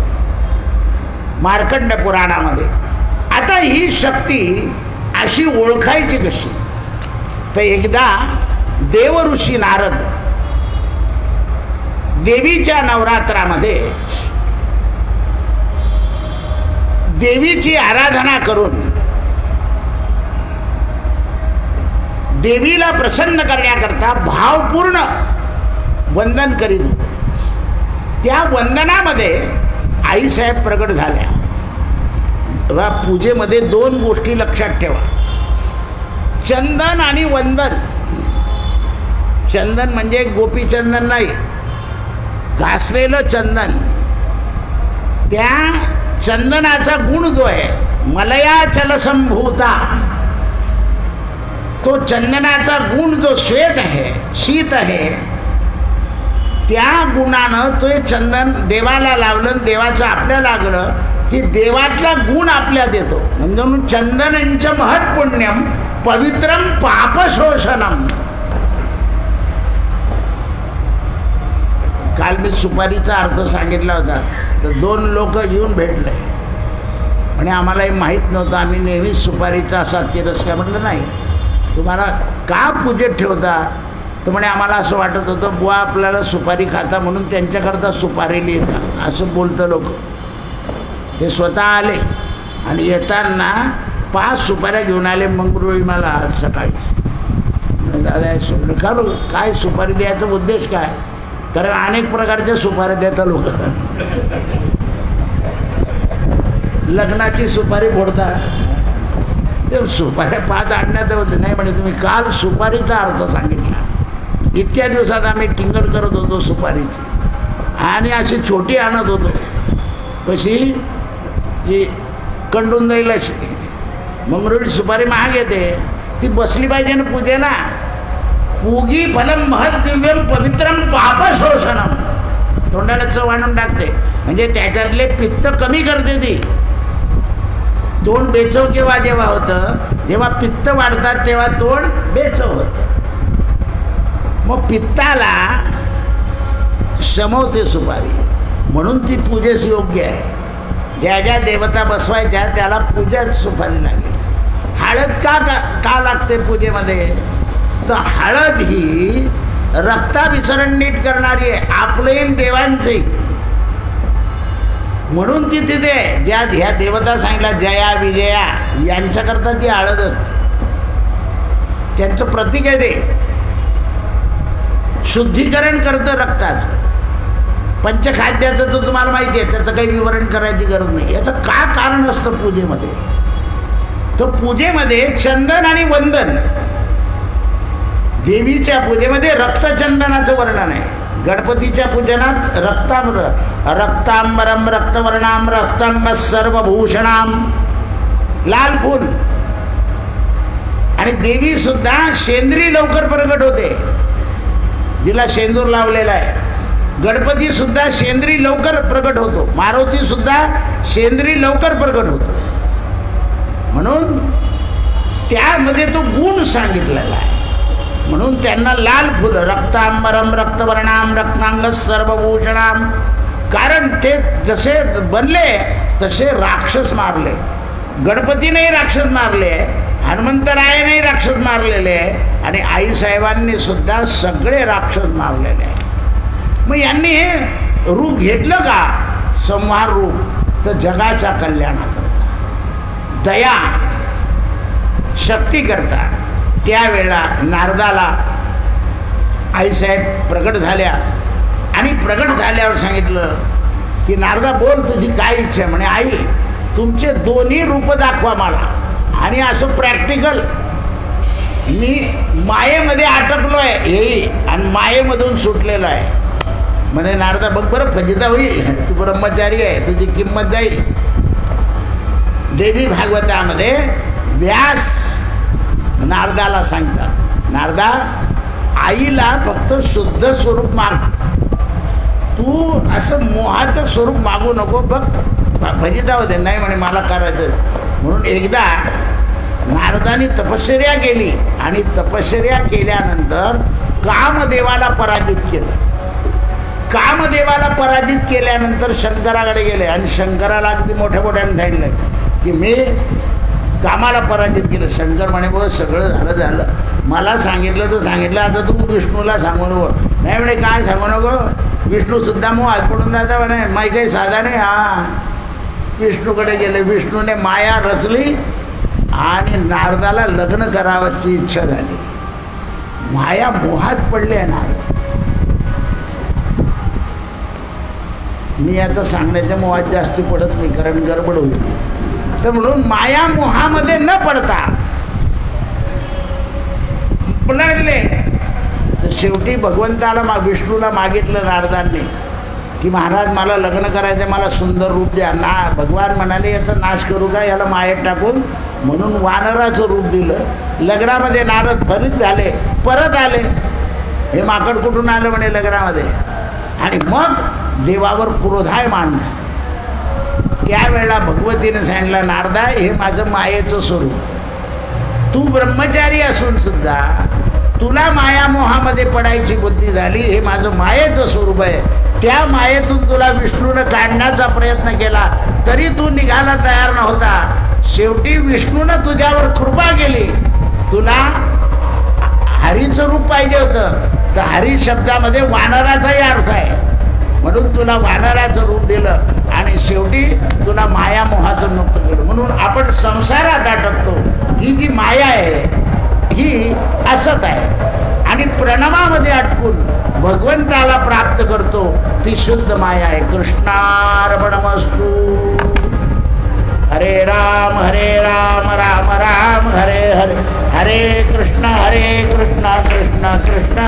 मार्कंड पुराणामध्ये. आता ही शक्ती अशी ओळखायची कशी, तर एकदा देवऋषी नारद देवीच्या नवरात्रामध्ये देवीची आराधना करून देवीला प्रसन्न करण्याकरता भावपूर्ण वंदन करीत होते. त्या वंदनामध्ये आईसाहेब प्रगट झाल्या. तेव्हा पूजेमध्ये 2 गोष्टी लक्षात ठेवा, चंदन आणि वंदन. चंदन म्हणजे गोपीचंदन नाही, घासलेलं चंदन. त्या चंदनाचा गुण जो आहे मलयाचल संभूता, तो चंदनाचा गुण जो श्वेत आहे, शीत आहे, त्या गुणानं तो चंदन देवाला लावलं, देवाचं आपल्या लागलं की देवातला गुण आपल्या देतो. म्हणजे चंदनंच महत्पुण्यम पवित्रम पापशोषणम. काल मी सुपारीचा अर्थ सांगितला होता, तर 2 लोक येऊन भेटले आणि आम्हालाही माहीत नव्हतं. आम्ही नेहमीच सुपारीचा असा तिरस्कार. म्हटलं नाही, तुम्हाला का पूजेत ठेवता? तर म्हणे आम्हाला असं वाटत होतं बुवा आपल्याला सुपारी खाता म्हणून त्यांच्याकरता सुपारी लिहिता, असं बोलतं लोक. ते स्वतः आले आणि येताना 5 सुपाऱ्या घेऊन आले मंगळवेळी मला आज सकाळी. दादा काय सुपारी द्यायचा उद्देश काय? कारण अनेक प्रकारच्या सुपाऱ्या देतात लोक. लग्नाची सुपारी फोडतात, ते सुपाऱ्या 5 आणण्याचं होतं नाही. म्हणजे तुम्ही काल सुपारीचा अर्थ सांगितला. इतक्या दिवसात आम्ही टिंगल करत होतो सुपारीची, आणि अशी छोटी आणत होतो, कशी जी कंडून जाईल अशी. मंगरुळी सुपारी महाग येते, ती बसली पाहिजे ना पूजेला. पूगी फलम महत् दिव्यम पवित्रम पाप शोषणम, तोंडाला चव आणून टाकते, म्हणजे त्याच्यातले पित्त कमी करते ती. तोंड बेचव केव्हा जेव्हा होतं, जेव्हा पित्त वाढतात तेव्हा तोंड बेचव होतं. मग पित्ताला शमवते सुपारी, म्हणून ती पूजेस योग्य आहे. ज्या ज्या देवता बसवायच्या त्याला पूजेत सुपारी लागेल. हळद का लागते पूजेमध्ये, तर हळद ही रक्ताभिसरण नीट करणारी आहे, आपले देवांचे. म्हणून ती तिथे ज्या ह्या देवता सांगितल्या जया विजया, यांच्याकरता ती हळद असते, त्यांचं प्रतीक आहे ते. शुद्धीकरण करतं रक्ताचं. पंचखाद्याचं तर तुम्हाला माहिती आहे, त्याचं काही विवरण करायची गरज नाही. याचं का कारण असतं पूजेमध्ये, तर पूजेमध्ये चंदन आणि वंदन, देवीच्या पूजेमध्ये रक्तचंदनाचं वर्णन आहे. गणपतीच्या पूजनात रक्तांबरम रक्तवर्णाम रक्तांग सर्वभूषणाम, लाल फूल. आणि देवी सुद्धा शेंद्री लवकर प्रगट होते, जिला शेंदूर लावलेला आहे. गणपती सुद्धा शेंद्री लवकर प्रगट होतो, मारुती सुद्धा शेंद्री लवकर प्रगट होतो. म्हणून त्यामध्ये तो गुण सांगितलेला आहे. म्हणून त्यांना लाल फुल, रक्तांबरम रक्तवर्णाम रत्नांग सर्वभूषणाम. कारण ते जसे बनले तसे राक्षस मारले. गणपतीनेही राक्षस मारले, हनुमंतरायानेही राक्षस मारलेले, आणि आईसाहेबांनी सुद्धा सगळे राक्षस मारलेले आहे. मग यांनी हे रूप घेतलं का, संहार रूप, तर जगाच्या कल्याणाकरता, दया शक्ती करता. त्यावेळेला नारदाला आईसाहेब प्रगट झाल्या, आणि प्रगट झाल्यावर सांगितलं की नारदा बोल, तुझी काय इच्छा आहे. म्हणे आई तुमचे दोन्ही रूप दाखवा मला, आणि असं प्रॅक्टिकल. मी मायेमध्ये अटकलो आहे हे, आणि मायेमधून सुटलेलो आहे. म्हणे नारदा बघ बरं, फजिता होईल, तू ब्रह्मचारी आहे, तुझी किंमत जाईल. देवी भागवतामध्ये व्यास नारदाला सांगतात, नारदा आईला फक्त शुद्ध स्वरूप माग, तू असं मोहाचं स्वरूप मागू नको, बघ फजिता होते. नाही म्हणे मला करायचं. म्हणून एकदा नारदाने तपश्चर्या केली, आणि तपश्चर्या केल्यानंतर कामदेवाला पराजित केलं. कामदेवाला पराजित केल्यानंतर शंकराकडे गेले, आणि शंकराला अगदी मोठ्या मोठ्याने सांगितलं की मी कामाला पराजित केलं. शंकर म्हणे बघ सगळं झालं, मला सांगितलं तर सांगितलं, आता तू विष्णूला सांगू नको. नाही म्हणे काय सांगू नको, विष्णूसुद्धा मग हात पडून जाता म्हणे, माई काही साधा नाही. हा विष्णूकडे गेले, विष्णूने माया रचली, आणि नारदाला लग्न करावयाची इच्छा झाली. माया मोहात पडले आहे नारद. मी आता सांगण्याच्या मोहात जास्ती पडत नाही, कारण गडबड होईल. तर म्हणून माया मोहामध्ये न पडता पडले. तर शेवटी भगवंताला विष्णूला मागितलं नारदांनी की महाराज मला लग्न करायचं, मला सुंदर रूप द्या. भगवान म्हणाले याचा नाश करू का, याला मायेत टाकून. म्हणून वानराचं रूप दिलं. लग्नामध्ये नारद फरीत झाले, परत आले. हे माकड कुठून आलं म्हणे लग्नामध्ये. आणि मग देवावर क्रोधायमान झाले. त्यावेळेला भगवतीने सांगितलं नारदा हे माझं मायेचं स्वरूप, तू ब्रह्मचारी असून सुद्धा तुला माया मोहामध्ये पडायची बुद्धी झाली, हे माझं मायेचं स्वरूप आहे. त्या मायेतून तुला विष्णूनं काढण्याचा प्रयत्न केला, तरी तू निघायला तयार नव्हता. शेवटी विष्णूनं तुझ्यावर कृपा केली. तुला हरीचं रूप पाहिजे होतं, तर हरी शब्दामध्ये वानराचाही अर्थ आहे, म्हणून तुला वानराचं रूप दिलं, आणि शेवटी तुला माया मोहातून मुक्त केलं. म्हणून आपण संसारात अटकतो. ही जी माया आहे ही असत आहे, आणि प्रणवामध्ये अटकून भगवंताला प्राप्त करतो, ती शुद्ध माया आहे. कृष्णार्पणमस्तु. हरे राम राम राम हरे हरे, हरे कृष्ण कृष्ण कृष्ण